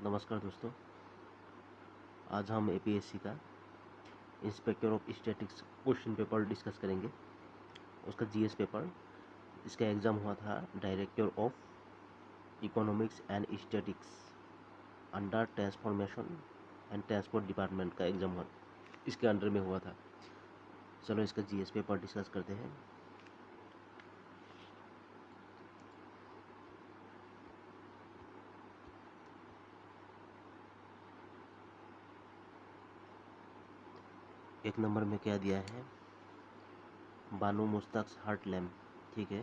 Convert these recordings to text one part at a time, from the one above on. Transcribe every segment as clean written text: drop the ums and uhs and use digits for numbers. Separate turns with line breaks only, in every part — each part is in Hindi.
नमस्कार दोस्तों। आज हम एपीएससी का inspector of statics question paper discuss करेंगे। उसका जीएस पेपर, इसका एग्ज़ाम हुआ था director of economics and statics under transformation and transport department का एग्ज़ाम हुआ, इसके अंडर में हुआ था। चलो इसका जीएस पेपर डिस्कस करते हैं। एक नंबर में क्या दिया है, बानू मुश्ताक हार्ट लैम्प, ठीक है।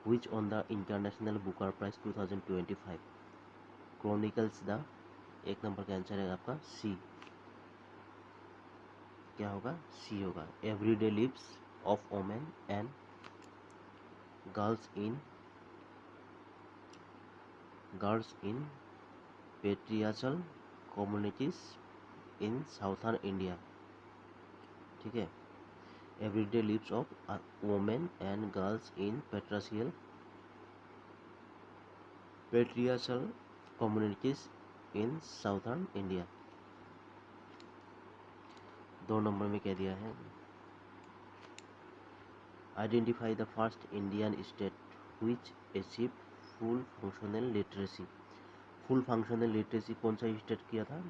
Which on the International Booker Prize 2025 chronicles the, एक नंबर का आंसर है आपका सी। क्या होगा? सी होगा। Everyday lives of women and girls in patriarchal communities in southern India, ठीक है। Everyday lives of women and girls in patriarchal communities in southern India. 2 number में क्या दिया है, identify the first Indian state which achieve full functional literacy. Full functional literacy कौन सा स्टेट किया था?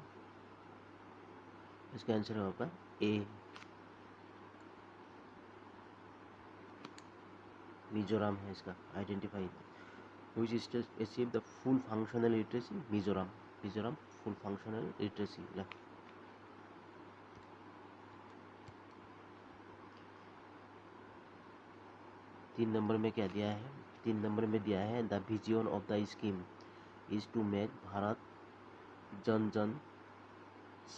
इसका आंसर होगा ए, मिजोरम है इसका। Identify which state achieve the full functional literacy, Mizoram. Mizoram full functional literacy. 3 number में क्या दिया है? 3 नंबर में दिया है the vision of the scheme is to make Bharat Jan Jan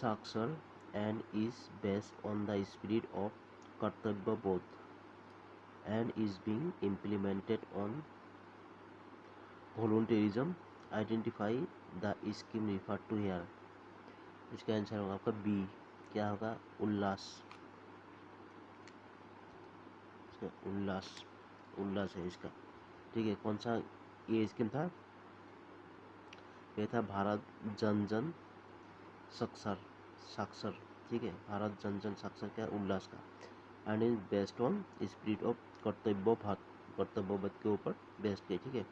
साक्षर and is based on the spirit of कर्तव्य बोध and is being implemented on volunteerism. Identify the scheme referred to here. इसका आंसर होगा आपका बी। क्या होगा? उल्लास। उल्लास, उल्लास है इसका, ठीक है। कौन सा ये स्कीम था? ये था भारत जन जन साक्षर, ठीक है। भारत जन जन साक्षर क्या? उल्लास का। And is based on spirit of Kartavyabodh के ऊपर बेस्ड है, ठीक है।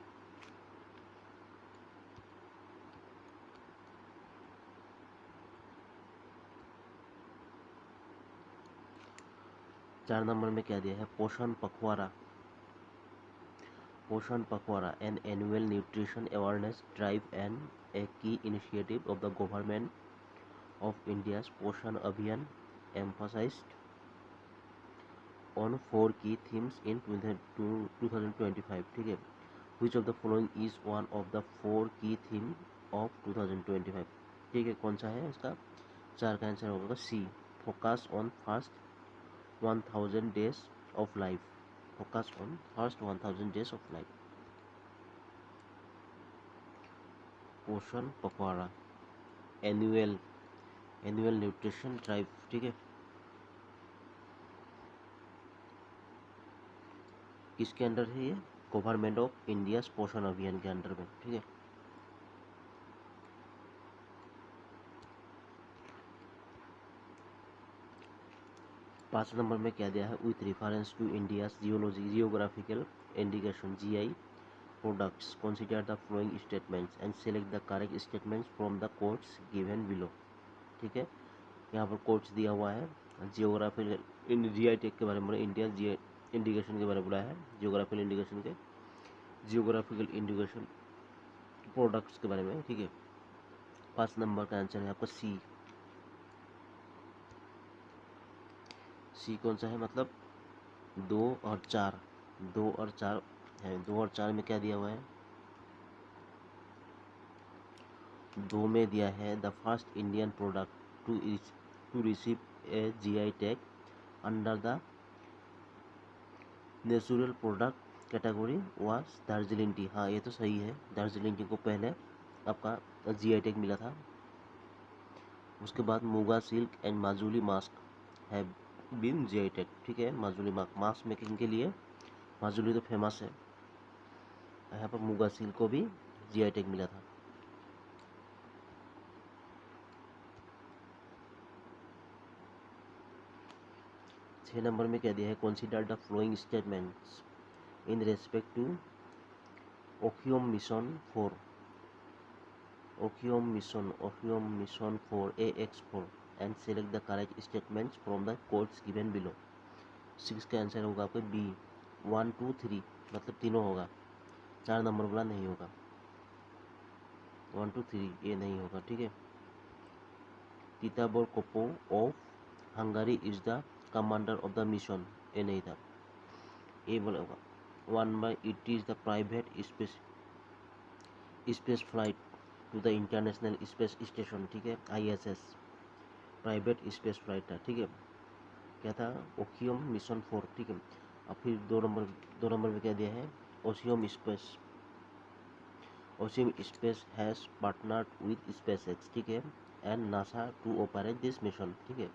चार नंबर में क्या दिया है, पोषण Pakhwada. Poshan Pakhwada an annual nutrition awareness drive and a key initiative of the government of India Poshan Abhiyan emphasized on 4 key themes in 2025, ठीक है। Which of the following is one of the 4 key theme of 2025, ठीक है। कौन सा है इसका? चार का आंसर होगा C, focus on first 1000 days of life। Focus on first 1000 days of life। पोषण पखवाड़ा एनुअल न्यूट्रिशन ड्राइव, ठीक है। किसके अंडर है ये? गवर्नमेंट ऑफ इंडिया पोषण अभियान के अंडर में, ठीक है। पाँच नंबर में क्या दिया है, with reference to India geographical indication GI products consider the flowing statements and select the correct statements from the codes given below, ठीक है। यहाँ पर कोड्स दिया हुआ है जियोग्राफिकल जीआई टैग के बारे में, इंडिया जीआई इंडिकेशन के बारे में बोला है, जियोग्राफिकल इंडिकेशन प्रोडक्ट्स के बारे में, ठीक है। 5 नंबर का आंसर है आपका सी। सी कौन सा है? मतलब 2 और 4, 2 और 4 है। 2 और 4 में क्या दिया हुआ है? 2 में दिया है the first Indian product to receive a GI tag under the natural product category was Darjeeling tea. हाँ, ये तो सही है। दार्जिलिंग टी को पहले आपका जीआई टैग मिला था। उसके बाद Muga silk and Majuli masks have been GI tag, ठीक है। माजुली मास्क मेकिंग के लिए माजुली तो फेमस है। यहाँ पर मुगा सिल्क को भी जीआई टैग मिला था। 6 नंबर में क्या दिया है, consider the flowing statements in respect to Axiom mission 4 AX4 and select the correct statements from the codes given below. 6 का आंसर होगा आपका बी, 1 2 3 मतलब तीनों होगा, 4 नंबर वाला नहीं होगा, 1 2 3 ये नहीं होगा, ठीक है। Tibor Kapu of Hungary is the commander of the mission, ये नहीं था, ये बोला होगा। 1 by it is the private space flight to the International Space Station, ठीक है, ISS प्राइवेट स्पेस फ्लाइट था, ठीक है। क्या था, ओखियम मिशन 4, ठीक है। अब फिर 2 नंबर में क्या दिया है, Axiom Space has partnered with SpaceX, ठीक है, and NASA to operate this mission, ठीक है।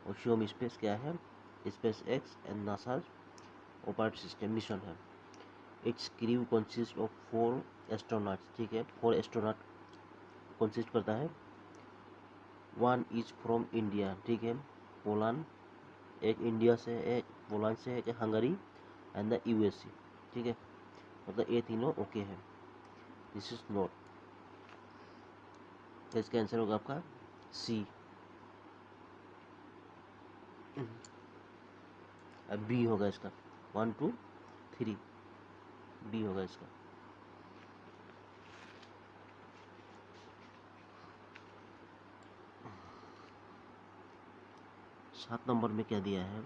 ओशियम स्पेस क्या है, SpaceX and NASA operate system mission है। It's crew consist of 4 astronauts, ठीक है, 4 एस्ट्रोनॉट कंसिस्ट करता है। 1 इज फ्रॉम इंडिया, ठीक है, पोलैंड, एक इंडिया से, एक पोलैंड से, एक हंगरी एंड द USA, ठीक है, मतलब ये तीनों ओके है। दिस इज नॉट, तो इसका आंसर होगा आपका सी। अब बी होगा इसका, 1 2 3 बी होगा इसका। सात नंबर में क्या दिया है,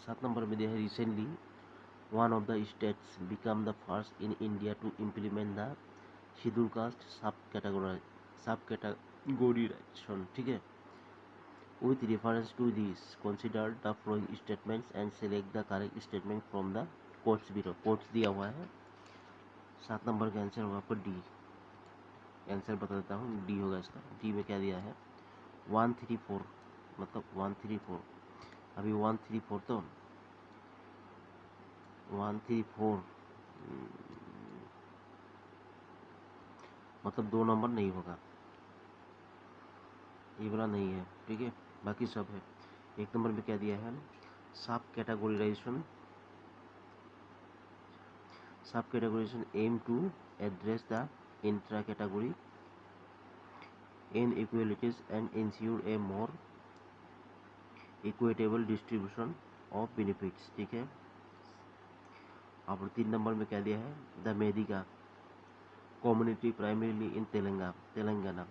सात नंबर में दिया है, recently one of the states become the first in India to implement the schedule caste subcategorization, ठीक है। With reference to this, consider the following statements and select the correct statement from the quotes below। quotes दिया हुआ है, 7 नंबर का आंसर होगा आपको डी। आंसर बता देता हूँ, डी होगा इसका। डी में क्या दिया है, 134 मतलब 134, अभी 134 तो 134 मतलब 2 नंबर नहीं होगा, ये वाला नहीं है, ठीक है, बाकी सब है। 1 नंबर में क्या दिया है, सब categorisation aim to address the intra category inequalities and ensure a more equitable distribution of benefits, ठीक है। और 3 नंबर में क्या दिया है, the मेदिका community primarily in Telangana,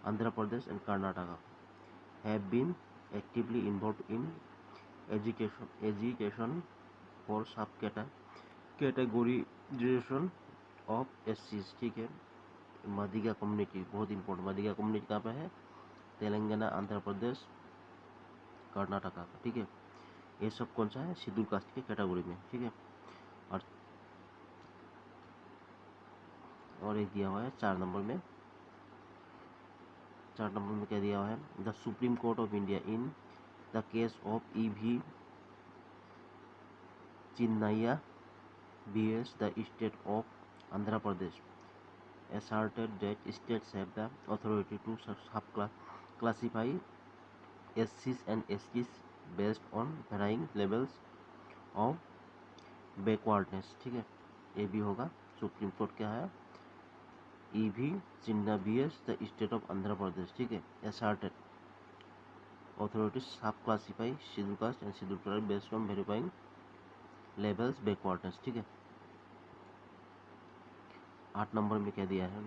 Andhra Pradesh and Karnataka have been actively involved in education for subcategorization of SCs, ठीक है। मदिगा कम्युनिटी बहुत इंपॉर्टेंट, मदिगा कम्युनिटी कहाँ पे है, तेलंगाना, आंध्र प्रदेश, कर्नाटका, ठीक है। ये सब कौन सा है, शेड्यूल कास्ट के कैटेगरी में, ठीक है। और एक दिया हुआ है 4 नंबर में, 4 नंबर में क्या दिया हुआ है, the supreme court of India in the case of EV Chinnaiah vs the state of Andhra Pradesh asserted that states have the authority to classify SCs and STs based on varying levels of backwardness, ठीक है, ये भी होगा। सुप्रीम कोर्ट क्या है, EV Chinna vs the state of Andhra Pradesh, ठीक है, asserted authority sub classify schedule caste and schedule tribe based on verifying levels backwardness, ठीक है। 8 नंबर में क्या दिया है,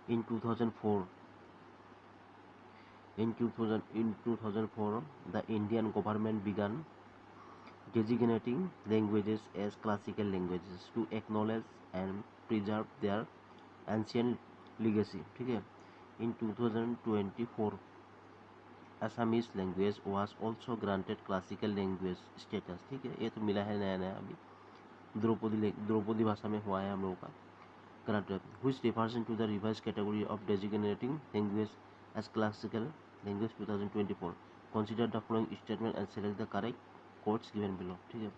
in 2004 the Indian government began designating languages as classical languages to acknowledge and preserve their ancient legacy, ठीक है। in 2024 Assamese language was also granted classical language status, ठीक है, ये तो मिला है नया नया अभी, द्रौपदी भाषा में हुआ है हम लोगों का granted, which refers to the revised category of designating language as classical language 2024। consider the following statement and select the correct quotes given below, ठीक है।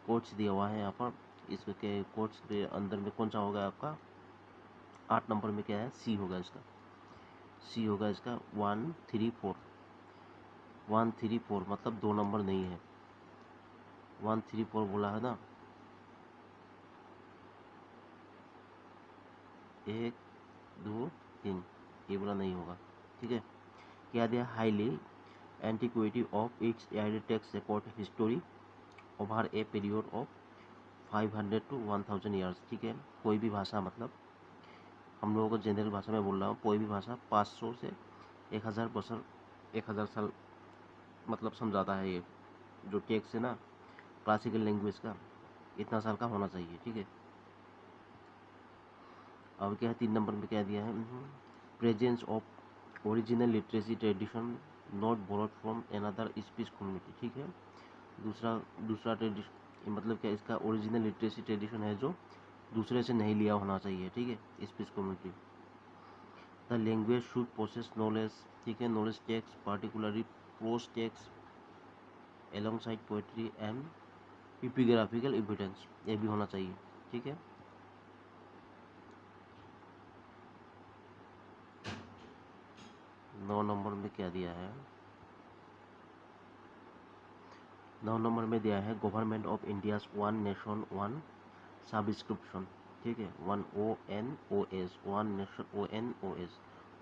quotes दिया हुआ है यहाँ पर, इसके quotes के अंदर में कौन सा होगा आपका 8 नंबर में क्या है, सी होगा इसका, सी होगा इसका 134, 134 मतलब 2 नंबर नहीं है, 134 बोला है ना, 1 2 3, ये बोला नहीं होगा, ठीक है। क्या दिया, highly antiquity of its added text record history over a period of 500 to 1000 years, ठीक है। कोई भी भाषा, मतलब हम लोगों को जनरल भाषा में बोल रहा हूँ, कोई भी भाषा 500 से 1000 बरस, 1000 साल मतलब समझाता है ये जो टेक्स्ट है ना क्लासिकल लैंग्वेज का, इतना साल का होना चाहिए, ठीक है। अब क्या है, 3 नंबर में क्या दिया है, presence of original literacy tradition not borrowed from another speech community, ठीक है। दूसरा ट्रेडिशन मतलब क्या, इसका ओरिजिनल लिटरेसी ट्रेडिशन है जो दूसरे से नहीं लिया होना चाहिए, ठीक है, speech community. The language should process knowledge, ठीक है, knowledge text particularly prose text alongside poetry and epigraphical evidence, ये भी होना चाहिए, ठीक है। नौ नंबर में क्या दिया है, 9 नंबर में दिया है government of India one nation one subscription, ठीक है, ONOS, one nation ONOS,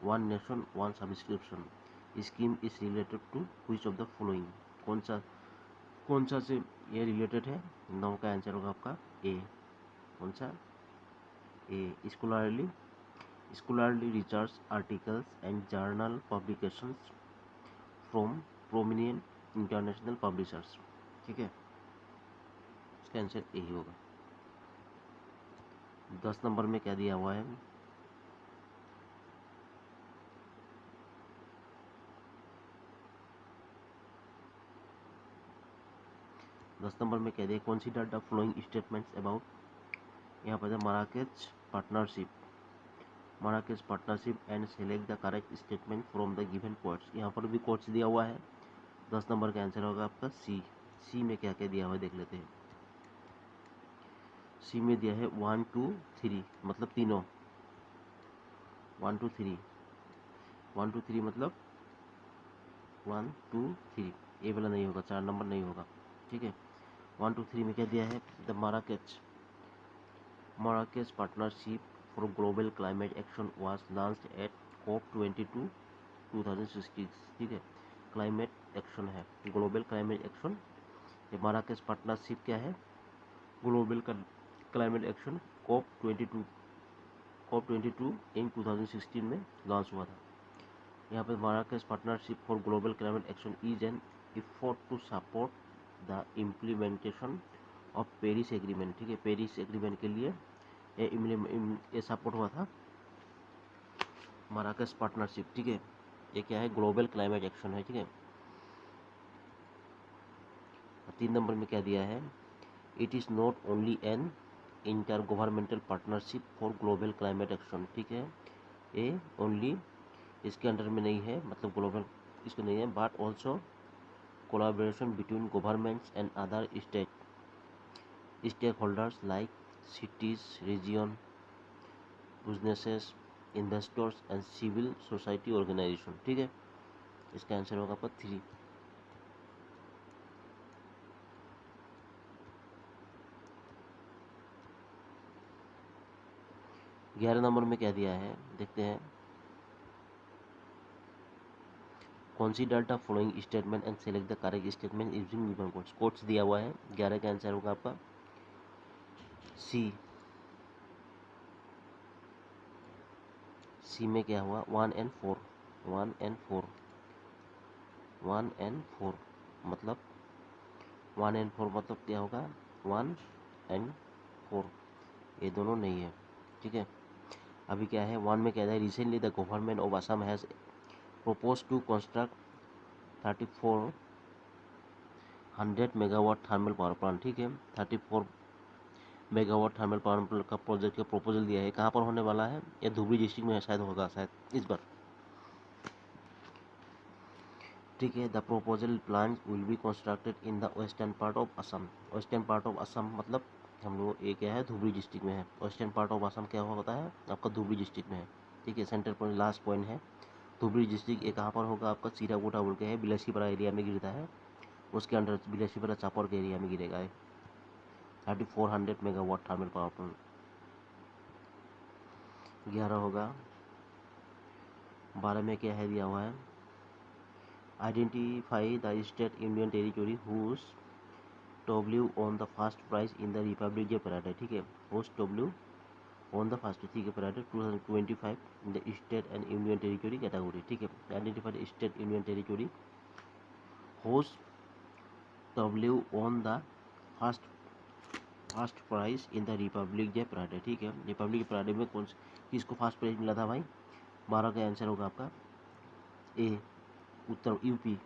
one nation one subscription scheme is related to which of the following, कौन सा से ये रिलेटेड है, 9 का आंसर होगा आपका ए, कौन सा, A, scholarly research articles and journal publications from prominent international publishers, ठीक है, इसका आंसर ए ही होगा। 10 नंबर में क्या दिया हुआ है, 10 नंबर में क्या दिया, consider the following statements about, यहाँ पर Marrakech partnership and select the correct statement from the given quotes, यहाँ पर भी कोट्स दिया हुआ है। 10 नंबर का आंसर होगा आपका सी, सी में क्या क्या दिया हुआ है देख लेते हैं। सी में दिया है 1 2 3 मतलब तीनों, 1 2 3, 1 2 3 मतलब 1 2 3, ए वाला नहीं होगा, 4 नंबर नहीं होगा, ठीक है। 1 2 3 में क्या दिया है, the Marrakech partnership for global climate action was launched at COP22 2016, ठीक है, क्लाइमेट एक्शन है, ग्लोबल क्लाइमेट एक्शन, ये माराकेच पार्टनरशिप क्या है, ग्लोबल क्लाइमेट एक्शन COP22 इन 2016 में लॉन्च हुआ था। यहाँ पे Marrakech partnership for global climate action is an effort to support the implementation of Paris agreement, ठीक है, पेरिस एग्रीमेंट के लिए ये सपोर्ट हुआ था माराकेच पार्टनरशिप, ठीक है। ये क्या है, ग्लोबल क्लाइमेट एक्शन है, ठीक है। 3 नंबर में क्या दिया है, it is not only an inter governmental partnership for global climate action, ठीक है, ये ओनली इसके अंडर में नहीं है, मतलब ग्लोबल इसके नहीं है, but also collaboration between governments and other stakeholders like cities, regions, businesses, investors and civil society organisation, ठीक है, इसका आंसर होगा आपका 3। 11 नंबर में क्या दिया है देखते हैं, consider the following statement and select the correct statement using given quotes, quotes दिया हुआ है, 11 का आंसर होगा आपका सी, सी में क्या हुआ 1 and 4, 1 and 4, 1 and 4 मतलब 1 and 4 मतलब क्या होगा 1 and 4, ये दोनों नहीं है, ठीक है। अभी क्या है 1 में क्या है, recently the government of Assam has proposed to construct 3400 megawatt thermal power plant, ठीक है, 34 मेगावाट थर्मल पावर प्लांट का प्रोजेक्ट का प्रपोजल दिया है, कहाँ पर होने वाला है, ये धुबरी डिस्ट्रिक्ट में शायद होगा शायद इस बार, ठीक है। The proposal plant will be constructed in the western part of Assam, western part of Assam मतलब हम लोग ये क्या है धुबरी डिस्ट्रिक्ट में है। वेस्टर्न पार्ट ऑफ आसाम क्या होता है आपका धुबरी डिस्ट्रिक्ट में है, ठीक है। सेंटर पॉइंट लास्ट पॉइंट है धुबरी डिस्ट्रिक्ट। ये कहाँ पर होगा आपका चिराकोटा बोल के है, बिलासीपारा एरिया में गिरता है, उसके अंडर बिलासीपारा चापर के एरिया में गिरेगा। 3400 मेगावाट थर्मल पावर प्लांट। 11 होगा। 12 में क्या है दिया हुआ है, identify the state union territory whose W on the first prize in the Republic Day Parade, ठीक है। Host W on the first, ठीक है, parade 2025 in the state and union territory category, ठीक है। Identify the state union territory host W on the first prize in the Republic Day parade, ठीक है। रिपब्लिक डे पराडे में किसको फर्स्ट प्राइज मिला था भाई? 12 का आंसर होगा आपका ए, यूपी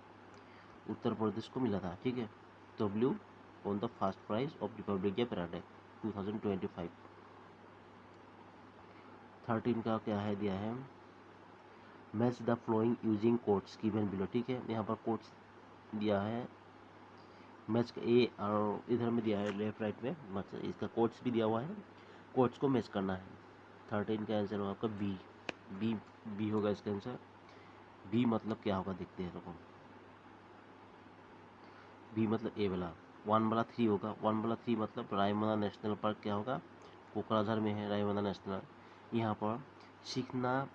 उत्तर प्रदेश को मिला था, ठीक है। W on the first prize of Republic Day Parade 2025। 13 का क्या है दिया है, match the flowing using codes given below, ठीक है। यहाँ पर कोड्स दिया है मैच का ए और इधर में दिया है लेफ्ट राइट में, मतलब इसका कोड्स भी दिया हुआ है, कोड्स को मैच करना है। 13 का आंसर होगा आपका बी। बी बी होगा इसका आंसर। बी मतलब क्या होगा देखते हैं लोगों। बी मतलब ए वाला। 1 वाला 3 होगा। 1 वाला 3 मतलब रायमना नेशनल पार्क क्या होगा, कोकराझार में है रायमना नेशनल। यहाँ पर शिखना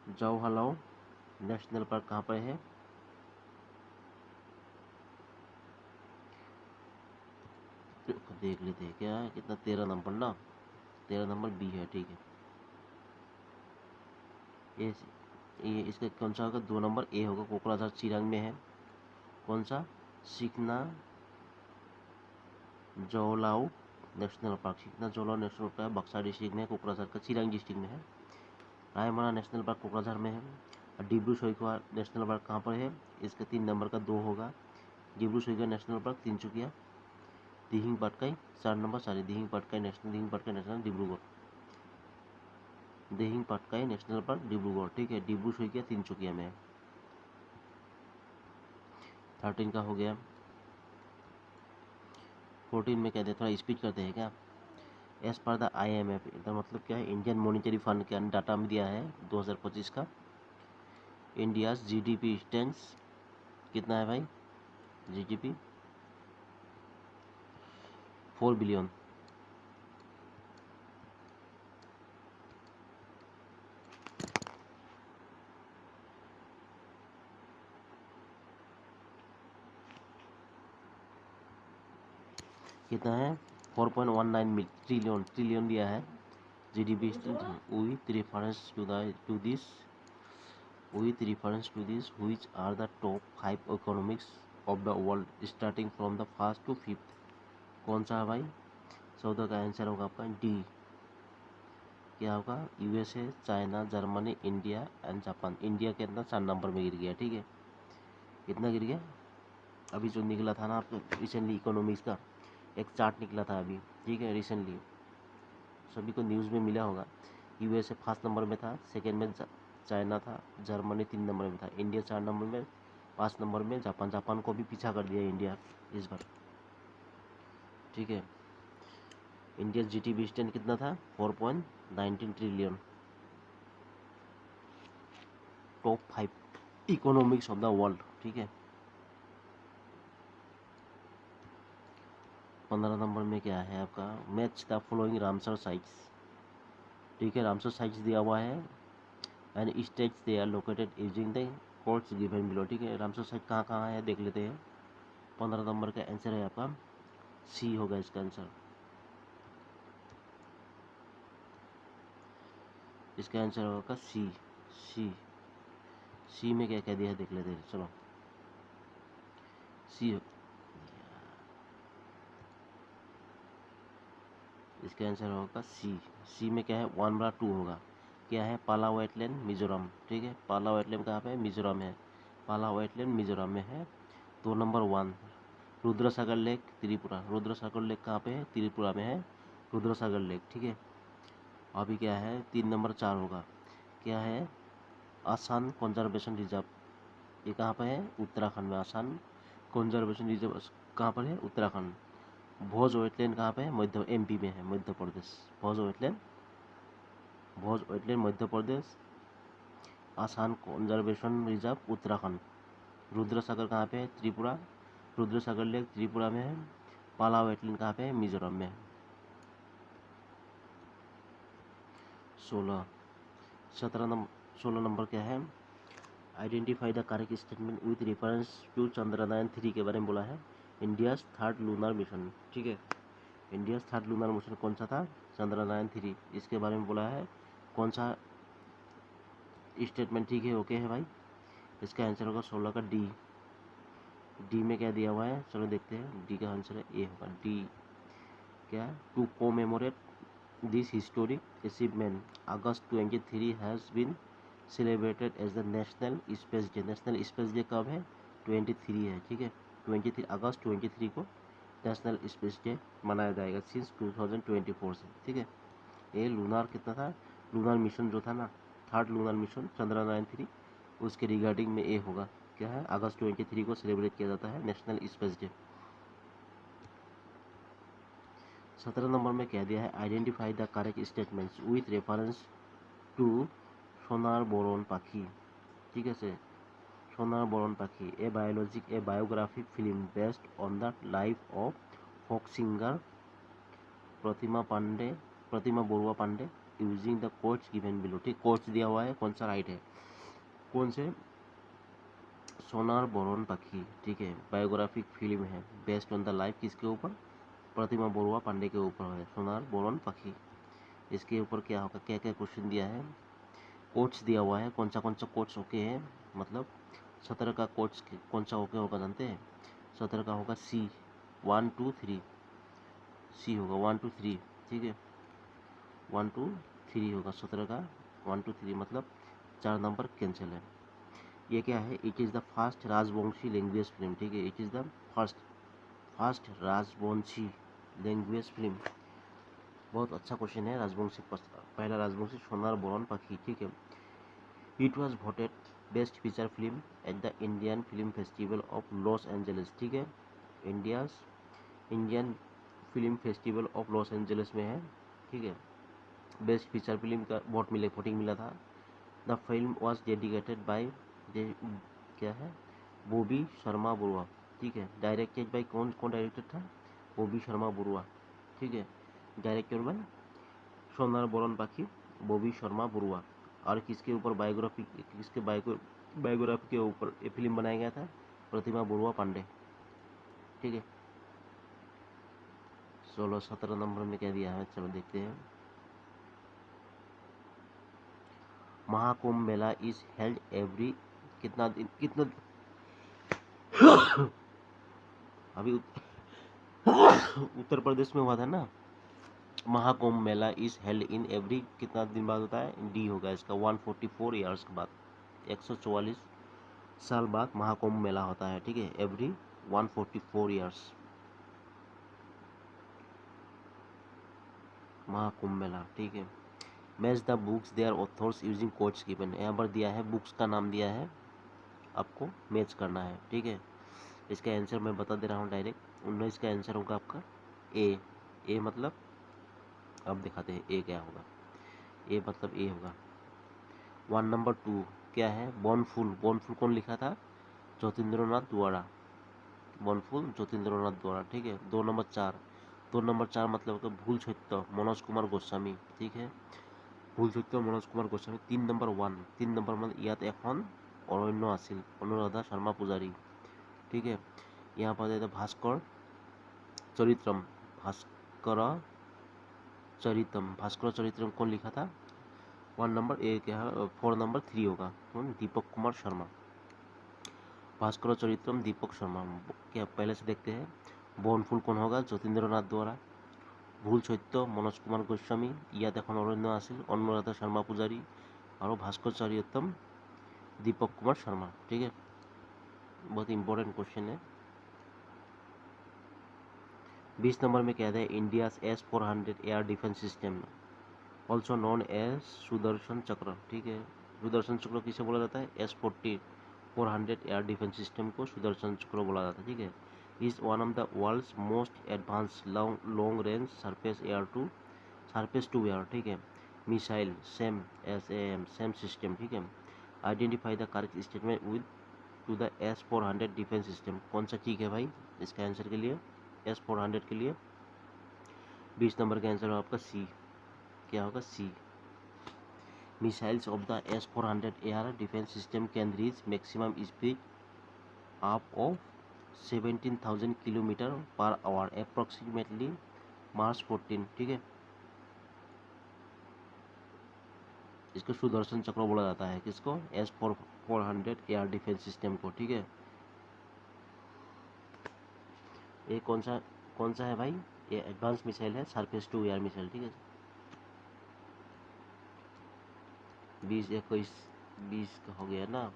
जवाहरलाल नेशनल पार्क कहाँ पर है, देख लेते हैं क्या है, कितना 13 नंबर ना, 13 नंबर बी है, ठीक है। ये इसका कौन सा होगा, 2 नंबर ए होगा, कोकराझार चिरांग में है। कौन सा, शिखना जोलाऊ नेशनल पार्क। शिखना जोलाऊ नेशनल पार्क बक्सा डिस्ट्रिक्ट में है, कोकराझार का चिरांग डिस्ट्रिक्ट में है। रायमना नेशनल पार्क कोकराझार में है। और डिब्रू सैखोवा नेशनल पार्क कहाँ पर है, इसका 3 नंबर का 2 होगा। Dibru Saikhowa national park Tinsukia. Dihing Patkai 4 number, Dihing Patkai national Dibrugarh. Dihing Patkai national park Dibrugarh, ठीक है। डिब्रू सैखोवा तिनसुकिया में है। 13 का हो गया। 14 में कहते हैं, थोड़ा स्पीड करते हैं क्या। एज पर द IMF, इसका मतलब क्या है, इंडियन मॉनिटरी फंड के डाटा में दिया है 2025 का। इंडियाज GDP स्टैंड्स कितना है भाई, GDP 4 बिलियन। कितना है, 4.19 ट्रिलियन दिया है। GDP with reference to this which are the top 5 economics of the world starting from the first to fifth। कौन सा है भाई, 14 का आंसर होगा आपका डी। क्या होगा, USA, China, Germany, India and Japan. India के अंदर 4 नंबर में गिर गया, ठीक है। कितना गिर गया, अभी जो निकला था ना आपको रिसेंटली इकोनॉमिक्स का एक चार्ट निकला था अभी, ठीक है, रिसेंटली सभी को न्यूज़ में मिला होगा। USA फर्स्ट नंबर में था, सेकेंड में चाइना था, जर्मनी 3 नंबर में था, इंडिया 4 नंबर में, 5 नंबर में जापान को भी पीछा कर दिया इंडिया इस बार, ठीक है। इंडिया GDP स्टैंड कितना था, 4.19 trillion. Top 5 economics of the world, ठीक है। 15 नंबर में क्या है आपका, match the following Ramsar sites, ठीक है। रामसर साइट्स दिया हुआ है and states they are located using the codes given below, ठीक है। रामसर साइट कहाँ कहाँ है देख लेते हैं। 15 नंबर का आंसर है आपका सी होगा इसका आंसर। इसका आंसर होगा सी। सी सी में क्या क्या दिया है देख लेते हैं, चलो। सी, इसका आंसर होगा सी। सी में क्या है, 1 बड़ा 2 होगा। क्या है, पाला वेटलैंड मिजोरम, ठीक है। पाला वेटलैंड कहाँ पे है, मिजोरम है। पाला वेटलैंड मिजोरम में है। 2 number 1 Rudrasagar lake Tripura. Rudrasagar lake कहाँ पे है, त्रिपुरा में है रुद्रसागर लेक, ठीक है। अभी क्या है, 3 नंबर 4 होगा। क्या है, आसान कंजर्वेशन रिजर्व, ये कहाँ पर है, उत्तराखंड में। आसान कंजर्वेशन रिजर्व कहाँ पर है, उत्तराखंड। भोज वेटलैंड कहाँ पे है? मध्य एमपी में है, मध्य प्रदेश। भोज वेटलैंड मध्य प्रदेश। आसान कंजर्वेशन रिजर्व उत्तराखंड। रुद्र सागर कहाँ पे है? त्रिपुरा। रुद्र सागर लेक त्रिपुरा में है। पाला वेटलैंड कहाँ पे है? मिजोरम में है। 16 नंबर क्या है? Identify the correct statement with reference to Chandrayaan 3 के बारे में बोला है। इंडियाज थर्ड लूनर मिशन, ठीक है। इंडियाज थर्ड लूनर मिशन कौन सा था? चंद्रयान 3, इसके बारे में बोला है। कौन सा स्टेटमेंट ठीक है? ओके है भाई। इसका आंसर होगा 16 का डी। डी में क्या दिया हुआ है? चलो देखते हैं। डी का आंसर है ए होगा। डी क्या? To commemorate this historic achievement August 23 has been celebrated as the national space day. National space day कब है? 23 है, ठीक है। 23 अगस्त 23 को नेशनल स्पेस डे मनाया जाएगा सिंस 2024 से, ठीक है। ये लूनार कितना था? लूनार मिशन जो था ना, थर्ड लूनार मिशन चंद्रयान 3, उसके रिगार्डिंग में ये होगा। क्या है? अगस्त 23 को सेलिब्रेट किया जाता है नेशनल स्पेस डे। 17 नंबर में कह दिया है identify the correct statements with reference to Sonar Baran Pakhi, ठीक है से। Sonar Baran Pakhi a biographic film based on the life of folk singer Pratima Barua Pandey using the codes given below, ठीक। कोट्स दिया हुआ है, कौन सा राइट है? कौन से? सोनार बोरन पाखी, ठीक है। बायोग्राफिक फिल्म है बेस्ड ऑन द लाइफ किसके ऊपर? प्रतिमा बरुआ पांडे के ऊपर है सोनार बोरन पाखी। इसके ऊपर क्या होगा? क्या क्या क्वेश्चन दिया है? कोट्स दिया हुआ है। कौन सा कोट्स ओके है? मतलब 17 का कोट्स कौन सा ओके होगा जानते हैं? 17 का होगा सी, 1 2 3, सी होगा 1 2 3, ठीक है। 1 2 3 होगा 17 का, 1 2 3 मतलब 4 नंबर कैंसिल है। ये क्या है? It is the first Rajbanshi language film, ठीक है। It is the first Rajbanshi language film. बहुत अच्छा क्वेश्चन है। राजवंशी पहला राजवंशी सोनार बोरन पाखी, ठीक है। It was voted best feature film at the Indian film festival of Los Angeles, ठीक है। Indian film festival of Los Angeles में है, ठीक है। बेस्ट फीचर फिल्म का वोटिंग मिला था। The film was dedicated by क्या है? बॉबी शर्मा बरुआ, ठीक है। डायरेक्टेड बाय कौन डायरेक्टर था? बॉबी शर्मा बरुआ, ठीक है। डायरेक्टर बाय सोनार बोरन पाखी, बॉबी शर्मा बरुआ। और किसके ऊपर बायोग्राफी के ऊपर ये फिल्म बनाया गया था? प्रतिमा बरुआ पांडे, ठीक है। 16-17 नंबर में क्या दिया है? चलो देखते हैं। महाकुंभ मेला इज हेल्ड एवरी कितना अभी उत्तर प्रदेश में हुआ था ना। महाकुंभ मेला इज हेल्ड इन एवरी कितना दिन बाद होता है? डी होगा इसका 144 ईयर्स के बाद, 144 साल बाद महाकुंभ मेला होता है, ठीक है। एवरी 144 ईयर्स महाकुंभ मेला, ठीक है। Match the books their authors using codes given. यहाँ पर दिया है, बुक्स का नाम दिया है, आपको मैच करना है, ठीक है। इसका आंसर मैं बता दे रहा हूँ डायरेक्ट। 19 का आंसर होगा आपका ए मतलब, अब दिखाते हैं ए क्या होगा। ए मतलब ए होगा। 1 नंबर 2 क्या है? बोनफुल कौन लिखा था? ज्योतिन्द्रनाथ द्वारा। बोनफुल ज्योतिन्द्रनाथ द्वारा, ठीक है। 2 नंबर 4 मतलब तो भूल छत्य मनोज कुमार गोस्वामी, ठीक है। भूल छत्य मनोज कुमार गोस्वामी। 3 नंबर 1 ইয়াত এখন অৰণ্য আছিল অনুৰাধা শৰ্মা পূজাৰী, ठीक है। यहाँ पर देते भास्कर चरित्रम कौन लिखा था? 1 नंबर ए क्या है? 4 नंबर 3 होगा कौन? दीपक कुमार शर्मा। भास्कर चरित्रम दीपक शर्मा। क्या पहले से देखते हैं। বনফুল कौन होगा? ज्योतिन्द्रनाथ द्वारा। ভুল সত্য मनोज कुमार गोस्वामी। ইয়াত এখন অরণ্য আছিল অনুরাধা शर्मा পূজাरी। और भास्कर चरित्रम दीपक कुमार शर्मा, ठीक है। बहुत इंपॉर्टेंट क्वेश्चन है। 20 नंबर में क्या है? India S-400 air defence system also known as Sudarshan Chakra, ठीक है। सुदर्शन चक्र किसे बोला जाता है? S-400 एयर डिफेंस सिस्टम को सुदर्शन चक्र बोला जाता है, ठीक है। is one of the world's most advanced long range surface to air, ठीक है, missile same SAM same system, ठीक है। Identify the correct statement with two the S-400 defence system. कौन सा ठीक है भाई इसका आंसर के लिए? S-400 के लिए 20 नंबर का आंसर होगा आपका सी। क्या होगा? C. Missiles of the S-400 air defence system can reach maximum speed up of 17,000 kilometre per hour approximately Mach 14, ठीक है। इसको सुदर्शन चक्र बोला जाता है, किसको? S-400 एयर डिफेंस सिस्टम को, ठीक है। ये कौन सा है भाई? ये एडवांस मिसाइल है, सरफेस टू एयर मिसाइल, ठीक है। 20 का हो गया ना।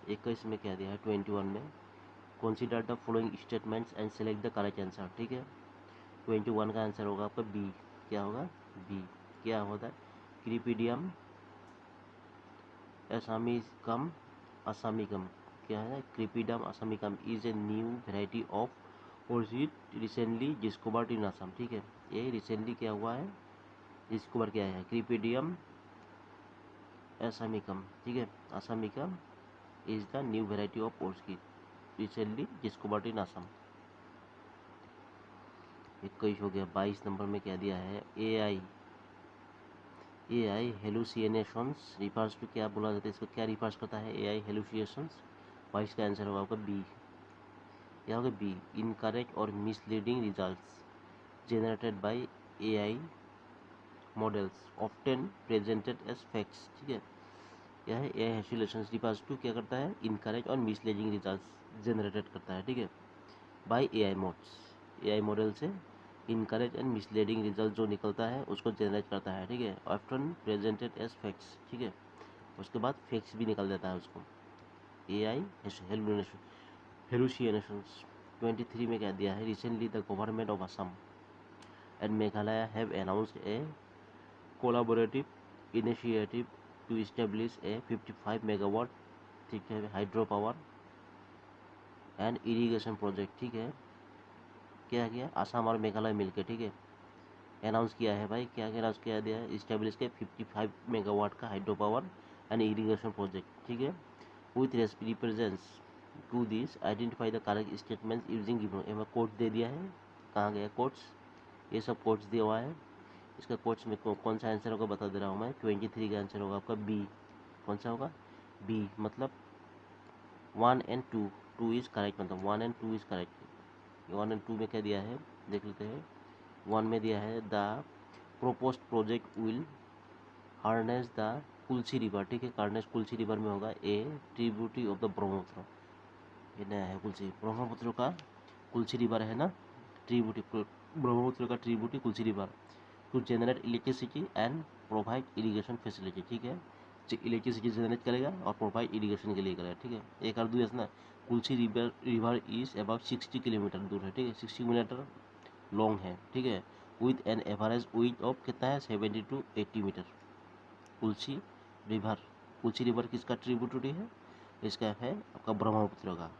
21 में क्या दिया है? 21 में consider the following statements and select the correct answer, ठीक है। 21 का आंसर होगा आपका बी। क्या होगा? बी। क्या होता है? क्रीपीडियम असामिकम, क्या है? Crepidium assamicum is a new variety of orchid recently discovered in Assam, ठीक है। ये रिसेंटली क्या हुआ है? डिस्कवर किया है, क्रीपीडियम असामिकम, ठीक है। Assamicum is the new variety of orchid recently discovered in Assam. 21 हो गया। 22 नंबर में क्या दिया है? AI हेलुसिनेशंस रिफर्स टू, क्या बोला जाता है इसको? क्या रिफर्स करता है AI हेलुसिनेशंस? 22 का आंसर होगा आपका बी। क्या होगा? बी। इनकरेक्ट और misleading results generated by AI models often presented as facts, ठीक है। क्या है? AI हेलुसिनेशंस रिफर्स टू क्या करता है? इनकरेक्ट और मिसलीडिंग रिजल्ट्स जनरेटेड करता है, ठीक है, बाय AI मॉडल से इनकरेक्ट एंड मिसलीडिंग रिजल्ट जो निकलता है उसको जनरेट करता है, ठीक है। ऑफ्टन प्रेजेंटेड एज फैक्ट्स, ठीक है। उसके बाद फैक्ट्स भी निकल देता है उसको। AI hallucinations. 23 में क्या दिया है? Recently the government of Assam and Meghalaya have announced a collaborative initiative to establish a 55 megawatt, ठीक है, hydro power and irrigation project, ठीक है। क्या किया? असम और मेघालय मिलकर, ठीक है, अनाउंस किया है भाई। क्या अनाउंस किया दिया है? इस्टेब्लिश के 55 मेगावाट का hydro power and irrigation project, ठीक है, with represents to this identify the correct statements using given. Codes दे दिया है। कहाँ गया कोट्स? ये सब कोट्स दिया हुआ है। इसका कोट्स में कौन सा आंसर होगा बता दे रहा हूँ मैं। 23 का आंसर होगा आपका बी। कौन सा होगा? बी। मतलब 1 एंड 2 इज करेक्ट, मतलब 1 एंड 2 इज करेक्ट। 1 एंड 2 में क्या दिया है देख लेते हैं। 1 में दिया है the proposed project will harness the Kulsi river, ठीक है। हार्नेस कुल्सी रिवर में होगा a tributary of the Brahmaputra. ये नया है कुल्सी, ब्रह्मपुत्र का कुल्सी रिवर है ना, ट्रिब्यूटरी, ब्रह्मपुत्र का tributary Kulsi river to generate electricity and provide irrigation facility, ठीक है। इलेक्ट्रिसिटी जनरेट करेगा और प्रोवाइड इरीगेशन के लिए करेगा, ठीक है। एक और दूसरा ना, कुल्सी रिवर इज अबाउट 60 किलोमीटर दूर है, ठीक है, 60 किलोमीटर लॉन्ग है, ठीक है, with an average width of कितना है? 70 to 80 मीटर। कुल्सी रिवर किसका ट्रिब्यूटरी है? इसका है आपका ब्रह्मपुत्र का।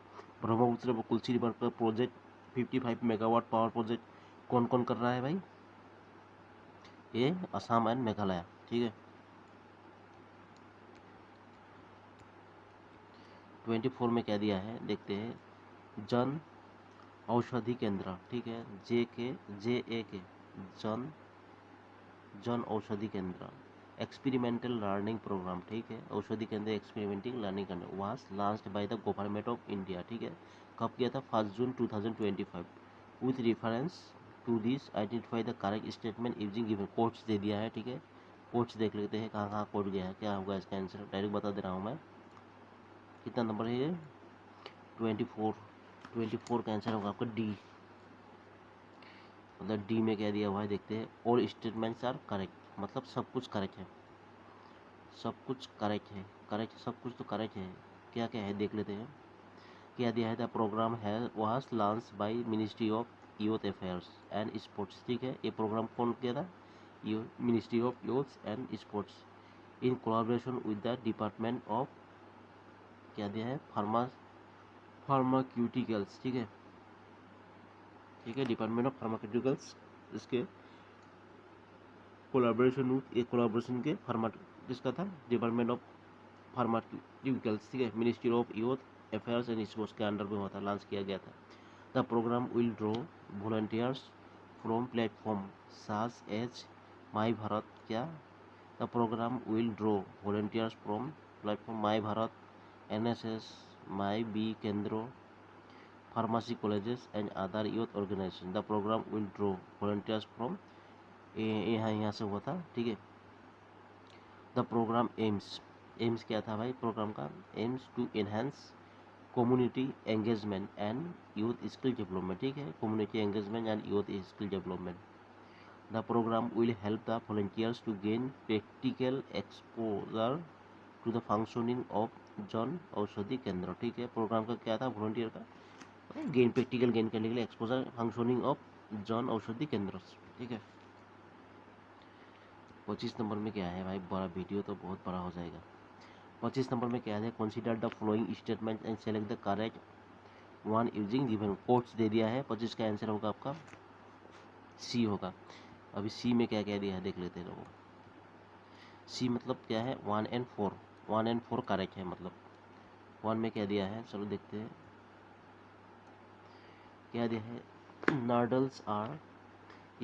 ब्रह्मपुत्र कुल्सी रिवर का प्रोजेक्ट 55 मेगावाट पावर प्रोजेक्ट कौन कौन कर रहा है भाई? ये असम एंड मेघालय, ठीक है। 24 में क्या दिया है देखते हैं। जन औषधि केंद्र, ठीक है, JAK जन औषधि केंद्र एक्सपेरिमेंटल लर्निंग प्रोग्राम, ठीक है। Aushadhi Kendra experimenting learning Kendra was launched by the government of India, ठीक है। कब किया था? 1 जून 2025। With reference to this identify the correct statement using given. Codes दे दिया है, ठीक है। कोट्स देख लेते हैं कहाँ कहाँ कोट गया है, क्या होगा इसका आंसर, डायरेक्ट बता दे रहा हूँ मैं। कितना नंबर है ये? 24 का आंसर होगा आपका डी। मतलब डी में क्या दिया हुआ है देखते हैं। ऑल स्टेटमेंट्स आर करेक्ट, मतलब सब कुछ करेक्ट है, सब कुछ करेक्ट है, करेक्ट सब कुछ तो करेक्ट है। क्या क्या है देख लेते हैं। क्या दिया है? द प्रोग्राम है was launch by ministry of youth affairs and sports, ठीक है। ये प्रोग्राम कौन किया था? Ministry of youth and sports in collaboration with the department of, क्या दिया है? फार्माक्यूटिकल्स, ठीक है, ठीक है। डिपार्टमेंट ऑफ फार्मास्यूटिकल्स इसके कोलाबोरेशन के किसका था, डिपार्टमेंट ऑफ फार्मास्यूटिकल्स, ठीक है, ministry of youth affairs and sports के अंडर में हुआ था, लॉन्च किया गया था। The programme will draw volunteers from platform such as my Bharat, क्या, the programme will draw volunteers from platform my Bharat, NSS, my B केंद्रो, pharmacy colleges and other youth organisation. The programme will draw volunteers from, यहाँ से हुआ था, ठीक है। द प्रोग्राम एम्स क्या था भाई प्रोग्राम का, aims to enhance community engagement and youth skill development, ठीक है, community engagement and youth skill development. The programme will help the volunteers to gain practical exposure to the functioning of Jan Aushadhi केंद्र, ठीक है। प्रोग्राम का क्या था, वॉलंटियर का प्रैक्टिकल गेन करने के लिए exposure functioning of Jan Aushadhi केंद्र, ठीक है। 25 नंबर में क्या है भाई, बड़ा वीडियो तो बहुत बड़ा हो जाएगा। 25 नंबर में क्या है, consider the following statement and select the correct one using given codes दे दिया है। 25 का आंसर होगा आपका सी होगा। अभी सी में क्या क्या दिया है देख लेते हैं लोगों। सी मतलब क्या है, 1 and 4, 1 and 4 करेक्ट है, मतलब 1 में क्या दिया है, चलो देखते हैं क्या दिया है। नर्डल्स आर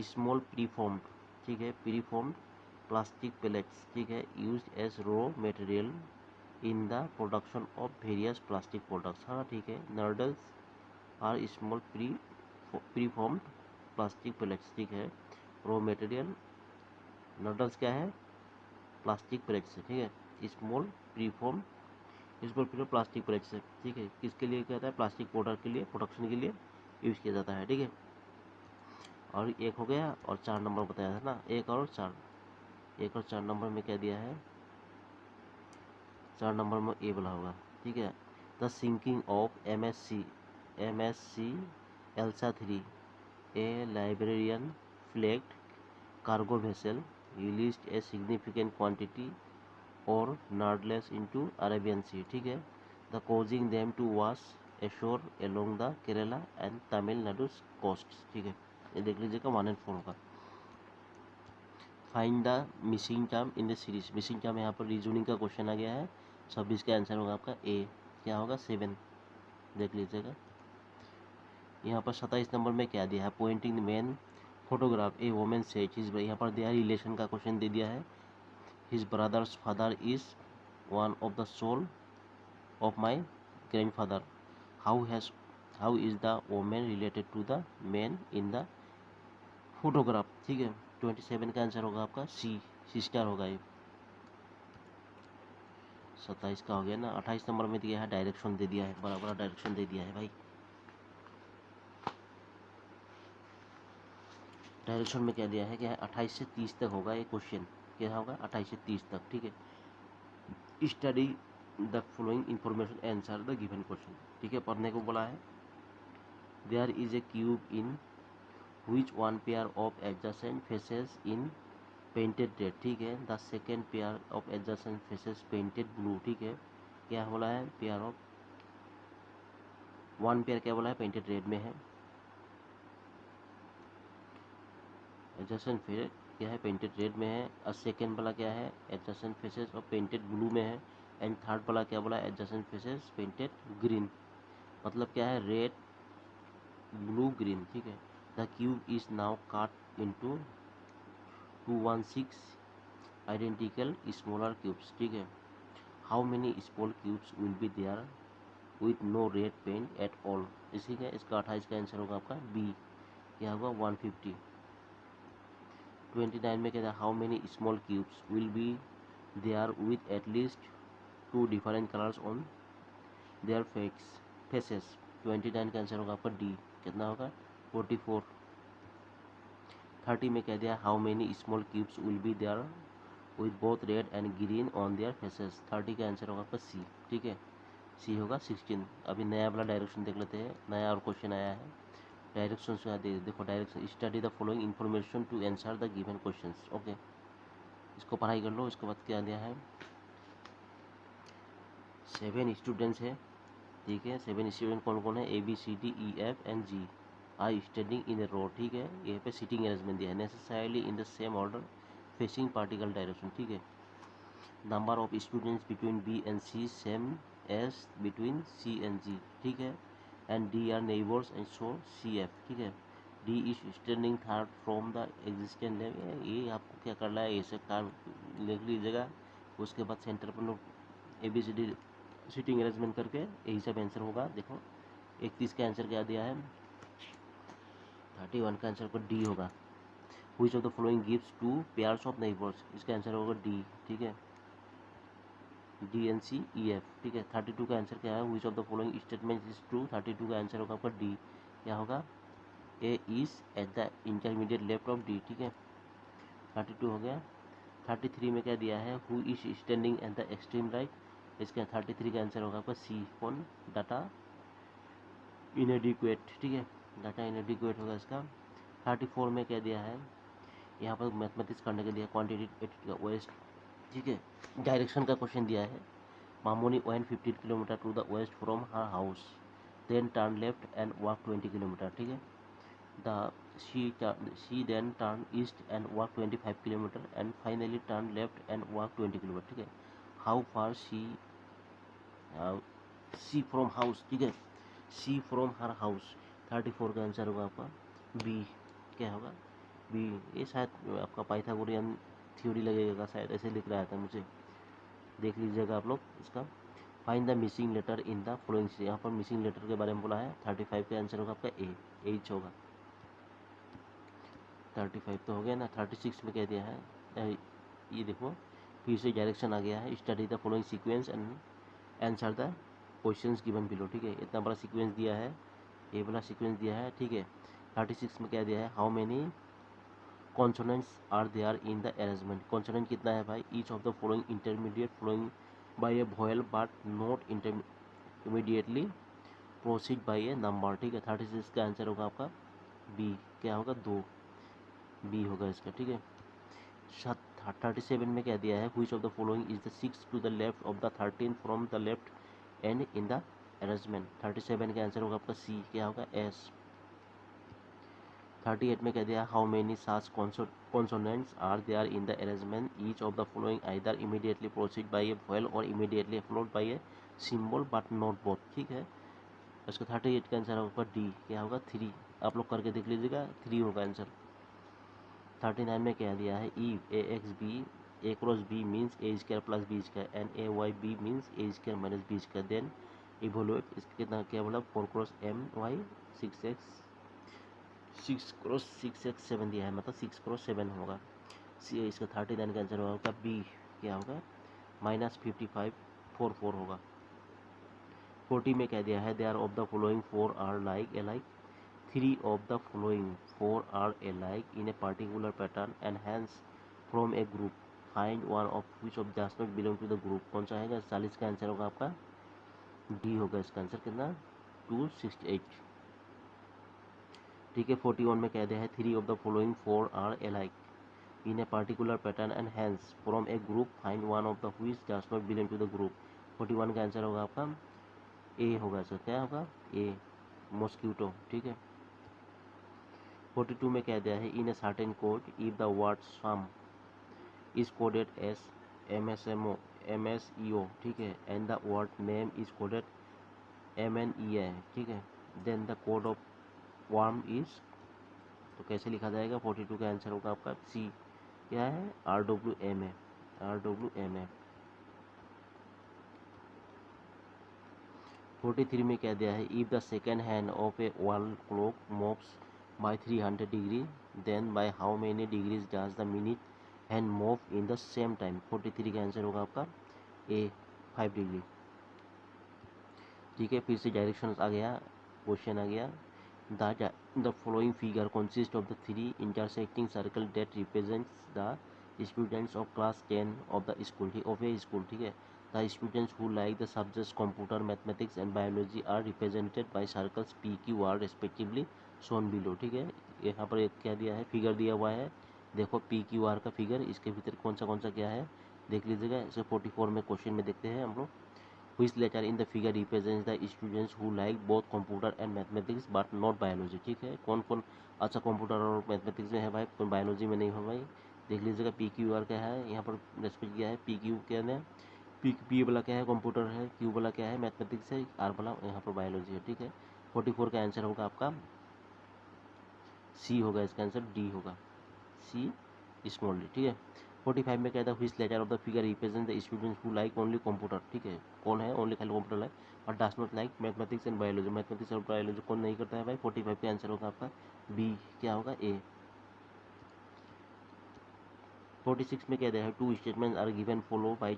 स्मॉल प्रीफॉर्म्ड, ठीक है, प्रीफॉर्म्ड प्लास्टिक पेलेट्स, ठीक है, used as raw material in the production of various plastic products, हाँ ठीक है। Nurdles are small preformed plastic pellets, ठीक है, रॉ मटेरियल नर्डल्स क्या है, प्लास्टिक पेलेट्स, ठीक है, स्मॉल प्लास्टिक पेलेट्स, ठीक है, किसके लिए कहता है, प्लास्टिक पाउडर के लिए, प्रोडक्शन के लिए यूज किया जाता है, ठीक है। और एक हो गया, और 4 नंबर बताया था ना, 1 और 4 नंबर में क्या दिया है, 4 नंबर में ए बोला होगा, ठीक है। The sinking of MSC Elsa 3 a librarian flagged cargo vessel released a significant quantity or nardless into Arabian Sea, ठीक है, the causing them to wash ashore along the Kerala and Tamil Nadu's coasts, ठीक है। ये देख लीजिएगा 1 and 4 का। Find the missing term in the series, missing term यहाँ पर रीजनिंग का क्वेश्चन आ गया है। 26 का आंसर होगा आपका ए, क्या होगा 7, देख लीजिएगा। यहाँ पर 27 नंबर में क्या दिया है, पॉइंटिंग मैन फोटोग्राफ ए वोमेन से चीज, यहाँ पर दिया रिलेशन का क्वेश्चन दे दिया है। His brother's father is one of the sole of my grandfather, how is the women related to the man in the photograph, ठीक है। 27 का आंसर होगा आपका सी, सिस्टर होगा ये। 27 का हो गया ना। 28 नंबर में दिया है डायरेक्शन दे दिया है, बड़ा बड़ा डायरेक्शन दे दिया है भाई। डायरेक्शन में क्या दिया है, क्या है 28 से 30 तक होगा ये क्वेश्चन, क्या होगा 28 से 30 तक, ठीक है। Study the following information answer the given question, ठीक है, पढ़ने को बोला है। There is a cube in which one pair of adjacent faces in painted red, ठीक है, the second pair of adjacent faces painted blue, ठीक है। क्या बोला है, पेयर ऑफ वन पेयर क्या बोला है, पेंटेड रेड में है, एडजेसेंट फेस क्या है, पेंटेड रेड में है। और सेकेंड वाला क्या है, एडजेसेंट फेसेस और पेंटेड ब्लू में है। एंड थर्ड वाला क्या बोला, एडजेसेंट फेसेस पेंटेड ग्रीन, मतलब क्या है, रेड ब्लू ग्रीन, ठीक है। The cube is now cut into 216 identical smaller cubes, ठीक है। How many small cubes will be there with no red paint at all, इसी का इसका 28 का आंसर होगा आपका बी, क्या होगा 150। 29 में कहता है how many small cubes will be there with at least 2 different colours on their faces. 29 का आंसर होगा आपका डी, कितना होगा 44। 30 में कह दिया how many small cubes will be there with both red and green on their faces. 30 का आंसर होगा आपका सी, ठीक है, सी होगा 16। अभी नया वाला डायरेक्शन देख लेते हैं, नया और क्वेश्चन आया है डायरेक्शन से। देखो direction, study the following information to answer the given questions, okay, इसको पढ़ाई कर लो। इसके बाद क्या दिया है, 7 स्टूडेंट्स है, ठीक है, 7 स्टूडेंट कौन कौन है, A B C D E F and G, are standing in a row, ठीक है। यहाँ पे सीटिंग अरेंजमेंट दिया है, necessarily in the same order facing particle direction, ठीक है। Number of students between B and C same as between C and G, ठीक है। And D are neighbours and so C F, ठीक है। D is standing third from the existent level, ये आपको क्या करना है, ऐसे कार लिख लीजिएगा। उसके बाद सेंटर पर लोग A B C D seating arrangement करके यही सब आंसर होगा। देखो 31 का आंसर क्या दिया है, 31 का आंसर को डी होगा। Which of the following gives two pairs of neighbours, इसका आंसर होगा डी, ठीक है। D and C E F, ठीक है। 32 का आंसर क्या है, which of the following statement is true, 32 का आंसर होगा आपका डी, क्या होगा, A is at the intermediate left of D, ठीक है। 32 हो गया। 33 में क्या दिया है, who is standing at the extreme right, इसका 33 का आंसर होगा आपका सी, कौन, डाटा इनएडिक्वेट, ठीक है। डाटा इनएडिक्वेट होगा इसका। 34 में क्या दिया है, यहाँ पर मैथमेटिक्स करने के लिए क्वान्टिटी का वेस्ट, ठीक है। डायरेक्शन का क्वेश्चन दिया है, Mamoni went 15 kilometre to the west from her house, then turn left and walk 20 kilometre, ठीक है। The she then turn east and walk 25 kilometre and finally turn left and walk 20 kilometre, ठीक है। How far see from house, ठीक है। सी फ्रॉम हर हाउस, 34 का आंसर होगा आपका बी, क्या होगा, बी। ये शायद आपका पाइथागोरियन थ्योरी लगेगा, शायद ऐसे लिख रहा था मुझे, देख लीजिएगा आप लोग इसका। Find the missing letter in the following, यहाँ पर मिसिंग लेटर के बारे में बोला है। 35 का आंसर होगा आपका ए, एच होगा। 35 तो हो गया ना। 36 में कह दिया है, ये देखो फिर से डायरेक्शन आ गया है, study the following sequence and answer the questions given below, ठीक है। इतना बड़ा सीक्वेंस दिया है, ये वाला सीक्वेंस दिया है, ठीक है। 36 में क्या दिया है, how many consonants are there in the arrangement, consonant कितना है भाई, each of the following intermediate followed by a vowel but not immediately proceed by a number, ठीक है। 36 का आंसर होगा आपका बी, क्या होगा, दो, बी होगा इसका, ठीक है। 37 में क्या दिया है, which of the following is the 6 to the left of the 13 from the left end in the arrangement, 37 का आंसर होगा आपका सी, क्या होगा, एस। 38 में कह दिया, how many such consonants are there in the arrangement, each of the following either immediately proceed by a vowel or immediately followed by a symbol but not both, ठीक है। इसका 38 का आंसर होगा डी, क्या होगा, 3। आप लोग करके देख लीजिएगा, 3 होगा आंसर। 39 में क्या दिया है, E A X B A cross B means A square plus B square and A Y B means A square minus B square, then evaluate, इसके कितना क्या बोला, 4 cross M Y 6 cross 6x 7 दिया है, मतलब 6 क्रॉस 7 होगा। सी इसका 39 का आंसर होगा बी, क्या होगा, -55 44 होगा। 40 में क्या दिया है, they are of the following 4 are like alike, 3 of the following 4 are alike in a particular pattern and hence from a group, find one of which of does not belong to the group, कौन सा है, 40 का आंसर होगा आपका डी होगा इसका आंसर, कितना, 268, ठीक है। 41 में कह दिया है, 3 of the following 4 are alike in a particular pattern and hence from a group, find one of the which does not belong to the group, 41 का आंसर होगा आपका ए होगा इसका, क्या होगा, ए, मॉस्क्यूटो, ठीक है। 42 में कह दिया है, in a certain code if the word sum is coded as MSEO, ठीक है, and the word name is coded MNEA, ठीक है, then the code of worm is, तो कैसे लिखा जाएगा, 42 का आंसर होगा आपका सी, क्या है, RWMA, RWMA। 43 में क्या दिया है, if the second hand of a wall clock moves by 300 degree then by how many degrees does the minute hand move in the same time, 43 का आंसर होगा आपका ए, 5 डिग्री, ठीक है। फिर से डायरेक्शन आ गया, क्वेश्चन आ गया, the following figure consists of the 3 intersecting circle that represents the students of class 10 of the school, of a school, ठीक है। The students who like the subjects computer, mathematics and biology are represented by circles P, Q, R respectively shown below, ठीक है। यहाँ पर एक क्या दिया है, फिगर दिया हुआ है, देखो P, Q, R का फिगर, इसके भीतर कौन सा क्या है देख लीजिएगा। इसे 44 में क्वेश्चन में देखते हैं हम लोग। Which letter in the figure represents the students who like both computer and mathematics but not biology? ठीक है, कौन कौन अच्छा कंप्यूटर और मैथमेटिक्स में है भाई, कौन बायोलॉजी में नहीं है भाई? देख लीजिएगा पी क्यू आर क्या है, यहाँ पर रेस्पेक्ट किया है। पी क्यू क्या है, पी वाला क्या है, कंप्यूटर है। क्यू वाला क्या है, मैथमेटिक्स है। आर वाला यहाँ पर बायोलॉजी है। ठीक है, 44 का आंसर होगा आपका सी होगा, इसका आंसर डी होगा, सी स्मॉल डी। ठीक है, 45 में कहता है which letter of the figure represent the students who like only computer. ठीक है, कौन है ओनली खाली कंप्यूटर लाइक और does not like mathematics and biology. Mathematics और बायोलॉजी कौन नहीं करता है भाई? 45 का आंसर होगा आपका बी, क्या होगा, ए। 46 में कह दिया है two statements are given follow by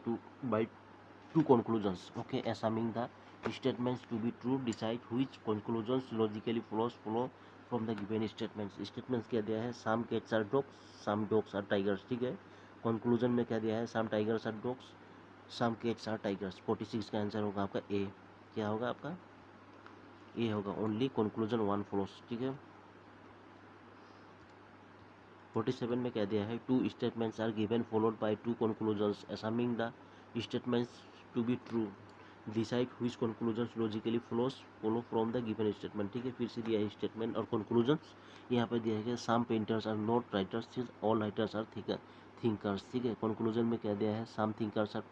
two conclusions. Okay, assuming the statements to be true, decide which conclusions logically follow from the given statements. Statements क्या दिया है? Some cats are dogs, some dogs are tigers. ठीक है, conclusion में क्या दिया है? Some tigers are dogs, some cats are tigers. 46 का आंसर होगा आपका ए, क्या होगा आपका ए होगा, ओनली conclusion one follows। ठीक है, 47 में क्या दिया है? Two statements are given followed by two conclusions, assuming the statements to be true, decide which conclusions logically follow from the given statement. ठीक है, फिर से दिया है स्टेटमेंट और कंक्लूजन्स। यहाँ पर दिया है कि some painters are not writers, all writers are thinkers. ठीक है, कंक्लूजन में क्या दिया है? Some thinkers are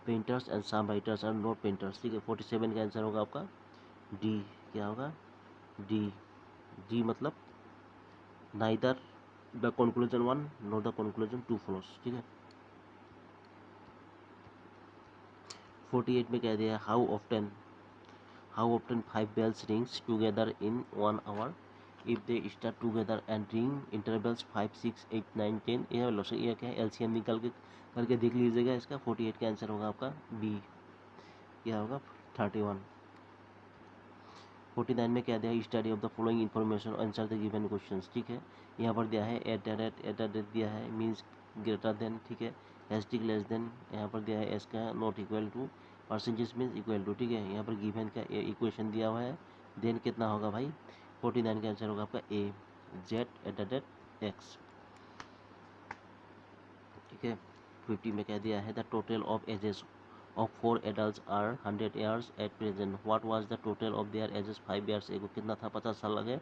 painters and some writers are not painters. ठीक है, 47 का आंसर होगा आपका डी, क्या होगा, डी। डी मतलब neither the conclusion one not the conclusion two follows. ठीक है, 48 में क्या दिया है? How often 5 bells rings together in 1 hour if they start together and ring intervals 5 6 8 9 10। ये क्या है? एलसीएम निकाल के करके देख लीजिएगा इसका। 48 का आंसर होगा आपका बी, क्या होगा, 31। 49 में क्या दिया है? Study of the following information, answer the given questions. ठीक है, यहाँ पर दिया है एट द रेट दिया है, मीन्स ग्रेटर देन। ठीक है, हैशटैग लेस देन, यहाँ पर दिया है एस का not equal to, percentage means equal to. ठीक है, यहाँ पर गिवन का इक्वेशन दिया हुआ है, देन कितना होगा भाई? 49 का आंसर होगा आपका A, Z at the rate X. ठीक है, 50 में क्या दिया है? The total of ages of 4 adults are 100 years at present. What was the total of their ages 5 years ago? कितना था 50 साल लगे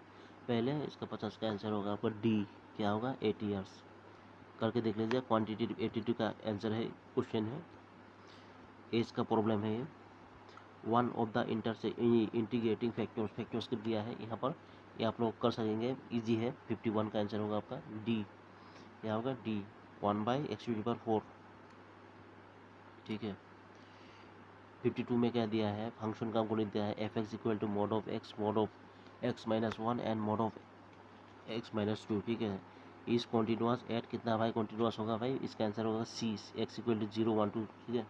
पहले? इसका 50 का आंसर होगा आपका डी, क्या होगा, 80 years। करके देख लीजिए, क्वान्टिटेटिव एटीट्यूड का आंसर है, क्वेश्चन है, एज का प्रॉब्लम है ये। One of the integrating factors के दिया है यहाँ पर, ये आप लोग कर सकेंगे, इजी है। 51 का आंसर होगा आपका डी, क्या होगा, डी, 1/x⁴। ठीक है, 52 में क्या दिया है? फंक्शन का गुणित दिया है, f x equal to mod of x minus one and mod of x minus two. ठीक है, इस कॉन्टिन्यूस एट कितना भाई कॉन्टिन्यूस होगा भाई? इसका आंसर होगा सी, एक्स इक्वल टू 0 1 2। ठीक है,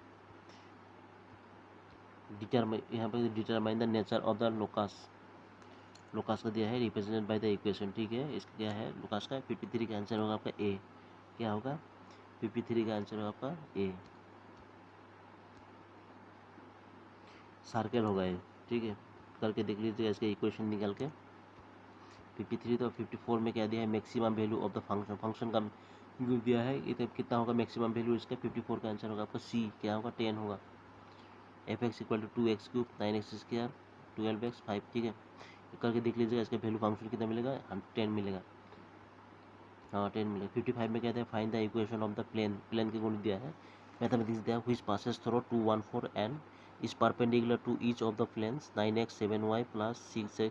यहाँ पर determine the nature of the Lucas का दिया है, रिप्रेजेंटेड बाय द इक्वेशन। ठीक है, इसका क्या है लोकास का? 53 का आंसर होगा आपका ए, क्या होगा, 53 का आंसर होगा आपका ए, सर्कल होगा ये। ठीक है, करके देख लीजिएगा इसका इक्वेशन निकाल के। 53 तो 54 में क्या दिया है? Maximum value of the function का दिया है, ये कितना होगा मैक्सिमम वैल्यू इसका? 54 का आंसर होगा आपका सी, क्या होगा, 10 होगा। F x equal to 2x³ 9x², 12x 5। ठीक है, करके देख लीजिएगा इसका वैल्यू फंक्शन कितना मिलेगा? 10 मिलेगा, हाँ 10 मिलेगा। 55 में कहते हैं find the equation of the plane के गुण दिया है, मैथमेटिक्स दिया है, which passes through 2 1 4 and is perpendicular to each of the planes 9x 7y plus 6z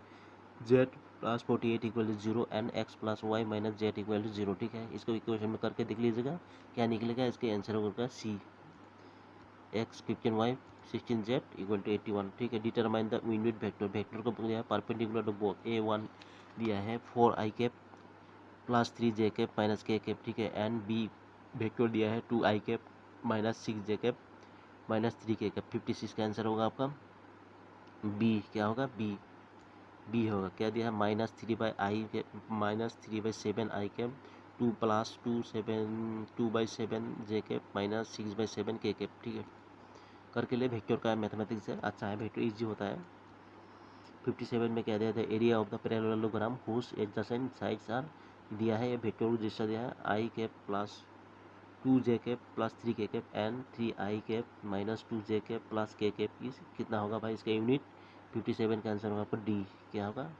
plus 48 equal to 0 and x plus y minus z equal to 0। ठीक है, इसको इक्वेशन में करके देख लीजिएगा क्या निकलेगा, इसके आंसर होगा सी, x 15y 16z equal to 81। ठीक है, डिटरमाइन द यूनिट वेक्टर को दिया है परपेंडिकुलर टू बोथ, a1 दिया है 4i plus 3j minus k। ठीक है, एंड बी वेक्टर दिया है 2i minus 6j minus 3k। 56 का आंसर होगा आपका बी, क्या होगा, बी होगा। क्या दिया है? -3/7i 2 plus 2/7j minus 6/7k। ठीक है, करके ले, वेक्टर का मैथमेटिक्स है, अच्छा है, वेक्टर इजी होता है। 57 में क्या दिया था? Area of the parallelogram whose adjacent sides are दिया है, ये वेक्टर जिसका दिया है i plus 2j cap plus 3k cap and 3i cap minus 2j cap plus k cap इस कितना होगा भाई इसका यूनिट 57 का आंसर होगा आपका डी। क्या होगा?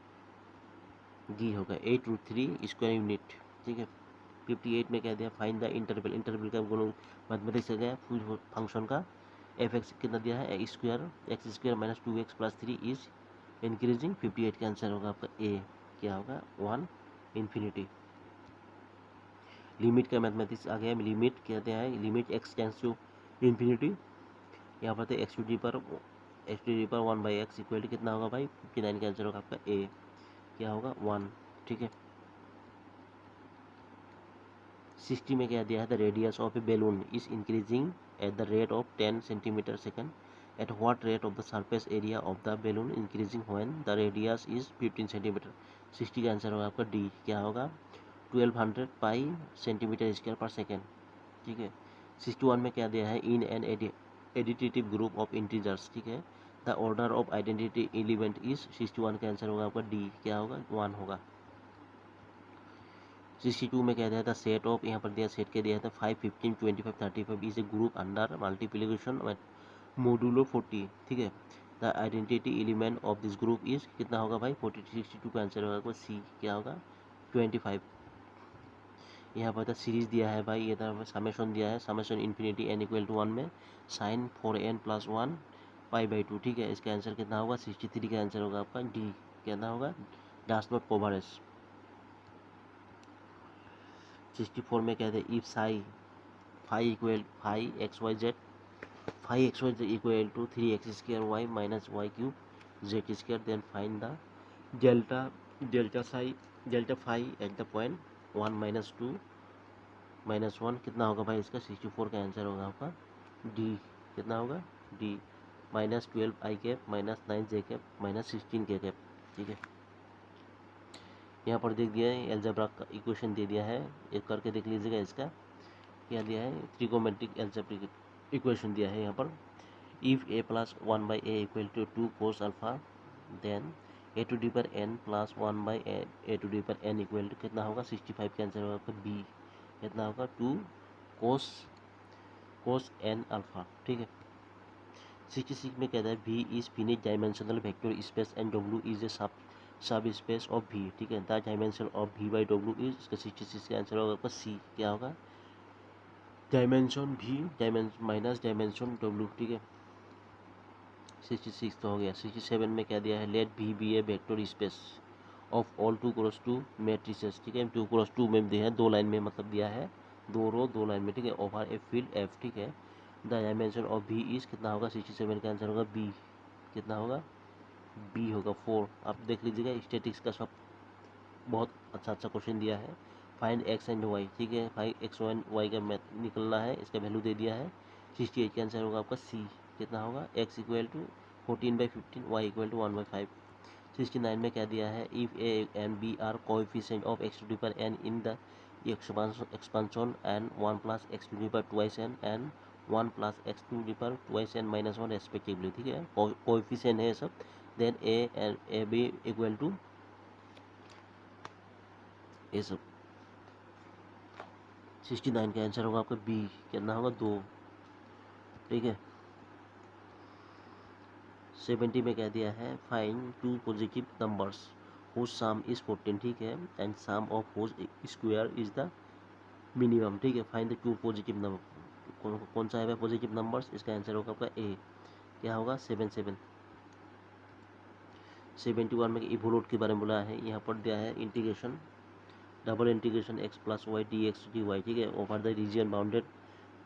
डी होगा 8√3 स्क्वायर यूनिट। ठीक है। 58 में क्या दिया? Find the interval. इंटरवल का गुण मैथमेटिक्स से गया फंक्शन का एफ एक्स कितना दिया है? X square minus 2x plus 3 is increasing. 58 का आंसर होगा आपका ए। क्या होगा? 1 इन्फिनिटी। लिमिट का मैथमेटिक्स आ गया। लिमिट क्या दिया है? Limit x tends to infinity. यहाँ पर तो एक्स टू डी पर 1/x इक्वल टू कितना होगा भाई? 59 का आंसर होगा आपका ए। क्या होगा? 1। ठीक है। 60 में क्या दिया है? The radius of A balloon is increasing at the rate of 10 centimetre second. At what rate of the surface area of the balloon increasing when the radius is 15 centimetre. 60 का आंसर होगा आपका डी। क्या होगा? 1200 पाई सेंटीमीटर स्क्वायर पर सेकेंड। ठीक है। 61 में क्या दिया है? In N additive group of integers. ठीक है। The order of identity element is 61 का आंसर होगा आपका डी। क्या होगा? 1 होगा। 62 में क्या दिया था? सेट ऑफ, यहाँ पर दिया सेट के दिया था 5, 15, 25, 35 is a group under multiplication modulo 40। ठीक है। The identity element of this group is कितना होगा भाई? 40। 62 का आंसर होगा सी। क्या होगा? 25। यहाँ पर सीरीज दिया है भाई, ये था समेशन दिया है, summation infinity n equal to 1 में साइन 4n प्लस 1 पाई/2। ठीक है। इसका आंसर कितना होगा? 63 का आंसर होगा आपका डी। कितना होगा? Dash not कोवेरेंस। 64 में कहते हैं if psi phi equal phi x y z equal to 3x² y minus y cube z square, then find the delta phi at the point 1 minus 2 minus 1 कितना होगा भाई? इसका 64 का आंसर होगा आपका डी। कितना होगा? D. Minus 12i cap minus 9j cap minus 16k cap. ठीक है। यहाँ पर देख दिया है एल्जेब्रा का इक्वेशन दे दिया है, एक करके देख लीजिएगा। इसका क्या दिया है? ट्रिगोमेट्रिक एल्जेब्रिक इक्वेशन दिया है यहाँ पर। If a plus 1/a equal to 2 cos alpha, then a to the पर n plus 1/a to the पर n इक्वल टू कितना होगा? 65 का आंसर होगा बी। कितना होगा? 2 कोस n अल्फा। ठीक है। 66 में कहता है v is finite dimensional vector space and w is a सब स्पेस ऑफ v। ठीक है। The dimension of v/w is, इसका 66 का आंसर होगा आपका सी। क्या होगा? Dimension v minus dimension w। ठीक है। 66 तो हो गया। 67 में क्या दिया है? Let v be a vector space of all 2x2 matrices. ठीक है। 2x2 में दिया है, 2 लाइन में मतलब दिया है, 2 रो 2 लाइन में। ठीक है। Over a field F. ठीक है। The dimension of v is कितना होगा? 67 का आंसर होगा बी। कितना होगा? बी होगा 4। आप देख लीजिएगा, स्टैटिक्स का सब बहुत अच्छा क्वेश्चन दिया है। Find x and y. ठीक है। फाइंड एक्स एंड वाई का मैथ निकलना है, इसका वैल्यू दे दिया है। 68 का आंसर होगा आपका सी। कितना होगा? X equal to 14/15, Y equal to 1/5। 69 में क्या दिया है? If A and B are coefficient of X to the power N in the expansion and 1 plus X to the power twice N and 1 plus X to the power twice N minus 1 respectively. ठीक है। कोएफिशिएंट है सब। Then a and a b equal to ये सब। 69 का आंसर होगा आपका बी। कितना होगा? 2। ठीक है। 70 में क्या दिया है? Find 2 positive numbers whose sum is 14। ठीक है। And sum of whose square is the minimum. ठीक है। Find the 2 positive number. कौन सा है पॉजिटिव नंबर्स? इसका आंसर होगा आपका ए। क्या होगा? 7। 71 में इवोल्यूट के बारे में बोला है, यहाँ पर दिया है integration double integration x plus y d x d y. ठीक है। Over the region bounded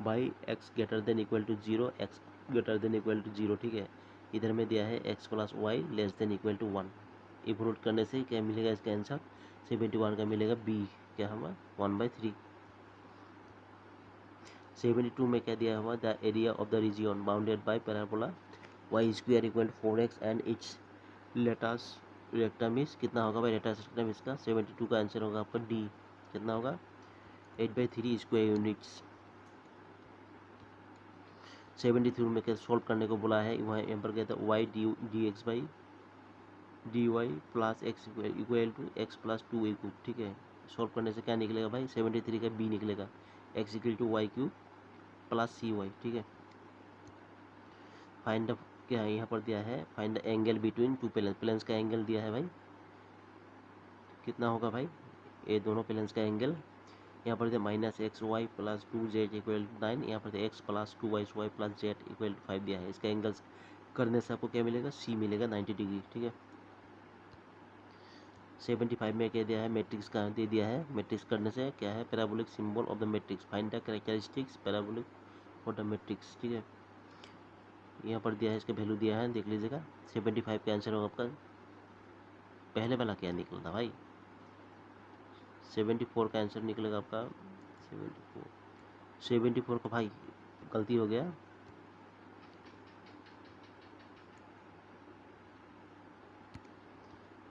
by x greater than equal to 0, x greater than equal to 0। ठीक है। इधर में दिया है x plus y less than equal to 1। Evaluate करने से क्या मिलेगा? इसका आंसर 71 का मिलेगा बी। क्या होगा? 1/3। 72 में क्या दिया हुआ? The area of the region bounded by parabola Y square equal to 4x and its latus rectum कितना होगा भाई? लेटास रेक्टम इसका 72 का आंसर होगा आपका डी। कितना होगा? 8/3 स्क्वायर यूनिट्स। 73 में क्या सॉल्व करने को बोला है? वहाँ यहाँ पर कहता है y d x by d y plus x equal to x plus 2 a cube. ठीक है। सॉल्व करने से क्या निकलेगा भाई? 73 का बी निकलेगा। X equal to y cube plus c y, ठीक है। फाइंड द, क्या है यहाँ पर दिया है, find the angle between two planes, planes का एंगल दिया है भाई, कितना होगा भाई, ये दोनों प्लेन्स का एंगल यहाँ पर minus x y plus 2z equal to 9, यहाँ पर x plus 2y plus z equal to 5 दिया है। इसका एंगल्स करने से आपको क्या मिलेगा, सी मिलेगा 90 डिग्री, ठीक है। 75 में क्या दिया है, मैट्रिक्स का दे दिया है, मैट्रिक्स करने से क्या है, parabolic symbol of the matrix, find the characteristics parabolic for the matrix, ठीक है। यहाँ पर दिया है, इसका वैल्यू दिया है, देख लीजिएगा। 75 का आंसर होगा आपका, पहले वाला क्या निकला था भाई, 74 का आंसर निकलेगा आपका 74 का भाई गलती हो गया,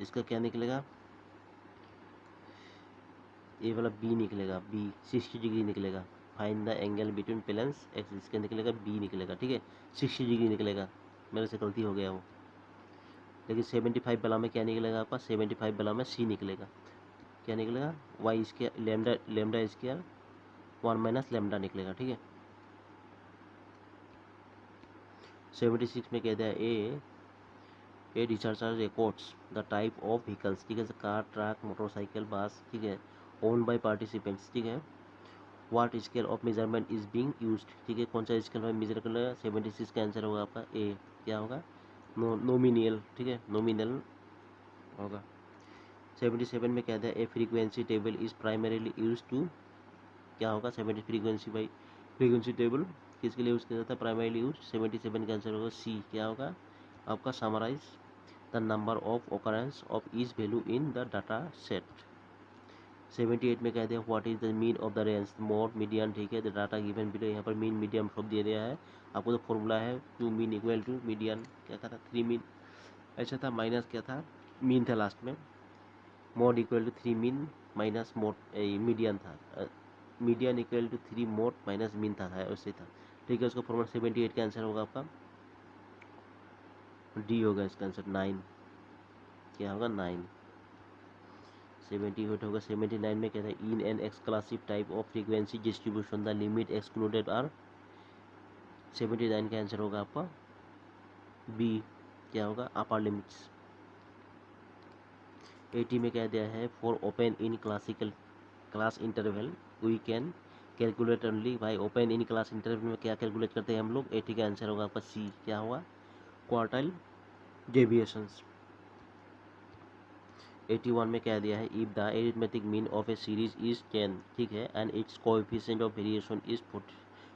इसका क्या निकलेगा, ये वाला बी निकलेगा, बी 60 डिग्री निकलेगा। Find the angle between planes x, इसका निकलेगा बी निकलेगा, ठीक है, 60 डिग्री निकलेगा, मेरे से गलती हो गया वो। लेकिन 75 वाला में क्या निकलेगा आपका, 75 वाला में सी निकलेगा, क्या निकलेगा, y square lambda, lambda square 1 minus lambda निकलेगा, ठीक है। 76 में कह दिया a researcher records the type of vehicles, ठीक है, कार, ट्रक, मोटरसाइकिल, बस, ठीक है, ओन बाय पार्टिसिपेंट्स, ठीक है। What scale of measurement is being used, ठीक है, कौन सा स्केल में मेजर कर लेगा। 76 का आंसर होगा आपका ए, क्या होगा, नोमिनियल, ठीक है, नोमिनल होगा। 77 में क्या था, a frequency table is primarily use to, क्या होगा, 70 फ्रीक्वेंसी बाई फ्रीक्वेंसी टेबल किसके लिए यूज किया जाता है, प्राइमरीली यूज। 77 का आंसर होगा सी, क्या होगा आपका, summarise the number of occurrence of each value in the data set. 78 में कह दिया what is the mean of the range, mode, median, ठीक है, द डाटा गिवन बिलो, यहाँ पर मीन मीडियम सब दे दिया है आपको। तो फॉर्मूला है two mean equal to median, क्या था, 3 मीन, ऐसा था, माइनस क्या था, मीन था लास्ट में, mode equal to 3 mean minus mode median था, median equal to 3 mode minus mean था, ऐसे था, ठीक है। उसका फॉर्मूला 78 का आंसर होगा आपका डी होगा, इसका आंसर 9, क्या होगा 9। 78 होगा। 79 में कहता है in an exclusive type of frequency distribution the limit excluded are. 79 का आंसर होगा आपका बी, क्या होगा, अपर लिमिट्स। 80 में क्या दिया है, for open in classical class interval we can calculate only, भाई ओपन इन क्लास इंटरवल में क्या कैलकुलेट करते हैं हम लोग। 80 का आंसर होगा आपका सी, क्या होगा, क्वार्टाइल डेविएशंस। 81 में क्या दिया है, if the arithmetic mean of a series is 10, ठीक है, and its coefficient of variation is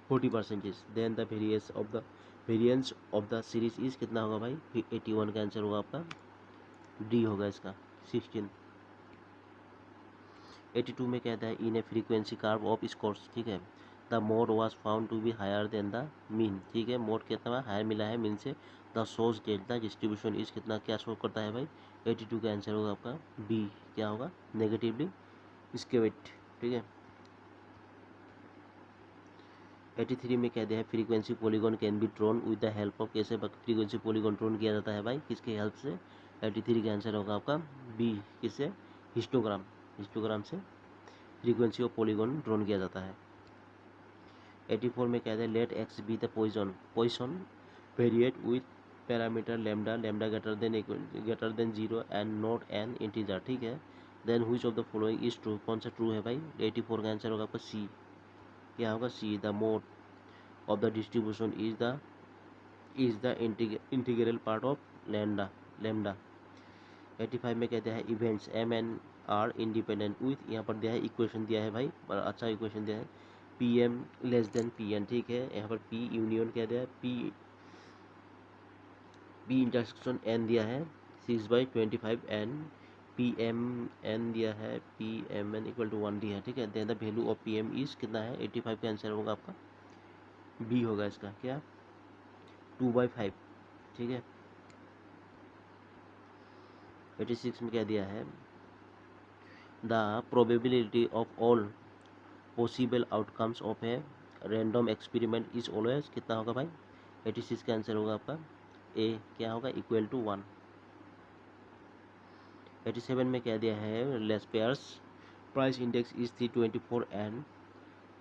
40%, then the variance of the series is कितना होगा भाई। 81 का आंसर होगा आपका डी होगा, इसका 16। 82 में कहता है in a frequency curve of scores, ठीक है, the mode was found to be higher than the mean, ठीक है, मोड कितना हायर मिला है मीन से। The source delta distribution is कितना, क्या शो करता है भाई। 82 का आंसर होगा आपका बी, क्या होगा, नेगेटिवली स्केवेट, ठीक है। 83 में कह दिया है frequency polygon can be drawn with the help of, कैसे फ्रीक्वेंसी पॉलीगॉन ड्रॉन किया जाता है भाई, किसके हेल्प से। 83 का आंसर होगा आपका बी, किससे, हिस्टोग्राम, हिस्टोग्राम से फ्रीक्वेंसी ऑफ पॉलीगॉन ड्रॉन किया जाता है। 84 में कहते हैं let x be the Poisson variate with parameter lambda, lambda greater than 0 and not an integer, ठीक है, then which of the following is true, कौन सा ट्रू है भाई। 84 का आंसर होगा आपका सी, क्या होगा C, the mode of the distribution is the integral part of lambda, lambda. 85 में कहते हैं events M N are independent with, यहाँ पर दिया है इक्वेशन दिया है भाई, बड़ा अच्छा इक्वेशन दिया है, p m less than p n, ठीक है, यहाँ पर पी यूनियन क्या दिया है, पी इंटरसेक्शन एन दिया है 6/25 एन, पी एम एन दिया है, p m n equal to 1 दिया है, ठीक है, then the value of p m is कितना है। 85 का आंसर होगा आपका बी होगा, इसका क्या 2/5, ठीक है। 86 में क्या दिया है, the probability of all possible outcomes of a random experiment is always, कितना होगा भाई। 86 का आंसर होगा आपका ए, क्या होगा, इक्वल टू 1। 87 में क्या दिया है, Laspeyres price index is 324 and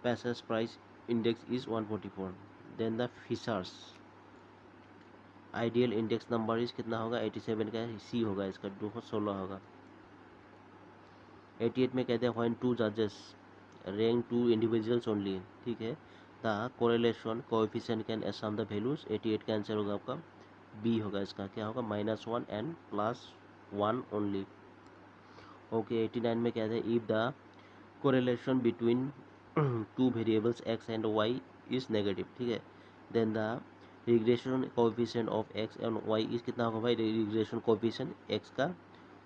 Passes price index is 144. Then the Fishers ideal index number is कितना होगा 87 का, सी होगा इसका 216 होगा। 88 में कहते हैं व्हेन टू जजेस रैंक टू इंडिविजुअल्स ओनली, ठीक है, the correlation coefficient can Assam the values. 88 का आंसर होगा आपका बी होगा इसका, क्या होगा -1 एंड +1 ओनली। ओके 89 में कहते हैं if the correlation between two variables x and y is negative, ठीक है, then the regression coefficient of x and y is कितना होगा भाई, रिग्रेशन कोएफिशिएंट एक्स का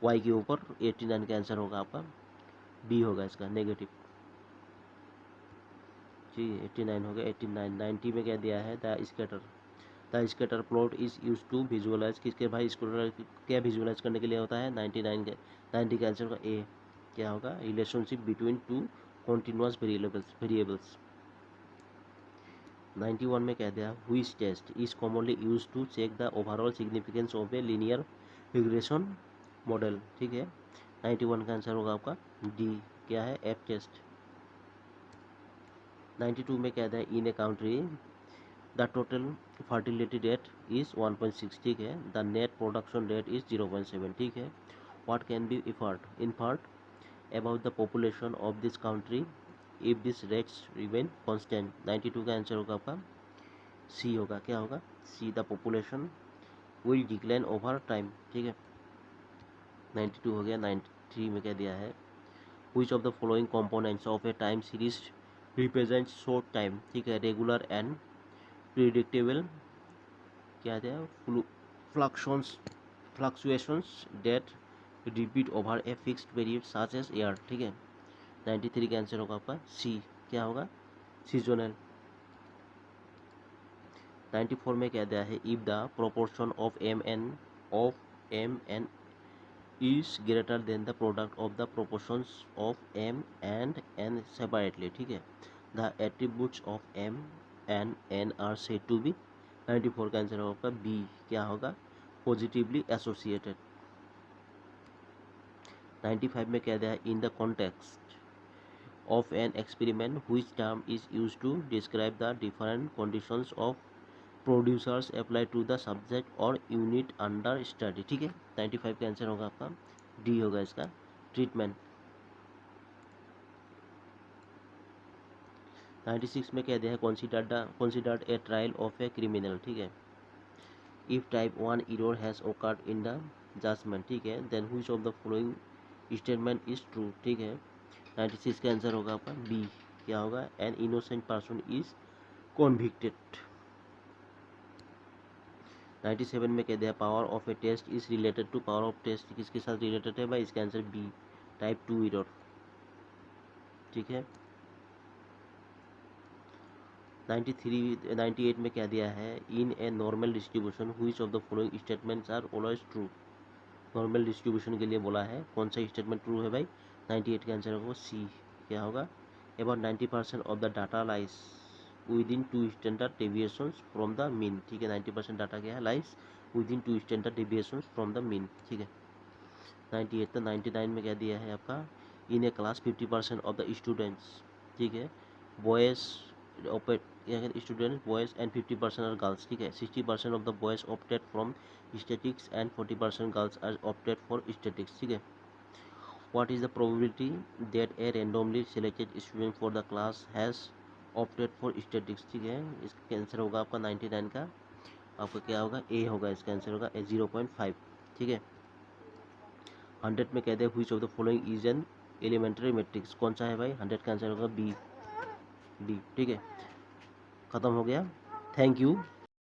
वाई के ऊपर। 89 का आंसर होगा आपका बी होगा इसका नेगेटिव। जी 89 हो गया। 89 90 में क्या दिया है, the scatter plot is use to visualize, किसके भाई स्कैटर क्या विजुअलाइज करने के लिए होता है। 90 का आंसर होगा ए, क्या होगा relationship between two continuous variables. 91 में कह दिया which test is commonly use to check the overall significance of a linear regression model, ठीक है। 91 का आंसर होगा आपका डी, क्या है एफ टेस्ट। 92 में कह दिया in a country the total fertility rate is 1.6, ठीक है, the net production rate is 0.7, ठीक है। What can be inferred about the population of this country if this rates remain constant. 92 का आंसर होगा आपका सी होगा, क्या होगा C, the population will decline over time, ठीक है। 92 हो गया। 93 में क्या दिया है which of the following components of a time series represent short time, ठीक है, रेगुलर एंड प्रिडिक्टेबल, क्या दिया fluctuations that repeat over a fixed period such as year, ठीक है। 93 का आंसर होगा आपका सी, क्या होगा सीजनल। 94 में क्या दिया है if the proportion of m n is greater than the product of the proportions of m and n separately, ठीक है, the attributes of m and n are said to be। 94 का आंसर होगा बी, क्या होगा पॉजिटिवली एसोसिएटेड। 95 में क्या दिया है in the context of an experiment which term is use to describe the different conditions of producers apply to the subject और यूनिट अंडर स्टडी, ठीक है। 95 का आंसर होगा आपका डी होगा इसका ट्रीटमेंट। 96 में कह दिया है considered a trial of a criminal, ठीक है, if type 1 error has occurred in the judgement, ठीक है, then which of the following statement is true, ठीक है। 96 का आंसर होगा आपका बी, क्या होगा an innocent person is convicted. 97 में कह दिया power of a test is related to power of test, किसके साथ रिलेटेड है भाई, इसका आंसर बी टाइप 2 एरर, ठीक है। 98 में क्या दिया है in a normal distribution which of the following statements are always true. Normal distribution के लिए बोला है, कौन सा स्टेटमेंट ट्रू है भाई, 98 का आंसर होगा सी, क्या होगा about 90% of the data lies with in 2 standard deviations from the mean, ठीक है। 90% डाटा क्या है lies with in 2 standard deviations from the mean, ठीक है। 98 तो 99 में क्या दिया है आपका in a class 50% of the students, ठीक है, boys students boys and 50% are girls, ठीक है। 60% of the boys opted from statics and 40% girls are opted for statics, ठीक है। What is the probability that a randomly selected student for the class has opted for statics, ठीक है, इसका आंसर होगा आपका 99 का आपका क्या होगा ए होगा, इसका आंसर होगा 0.5, ठीक है। 100 में कहते हैं which of the following is an elementary matrix, कौन सा है भाई, 100 का आंसर होगा बी, ठीक है। खत्म हो गया, थैंक यू।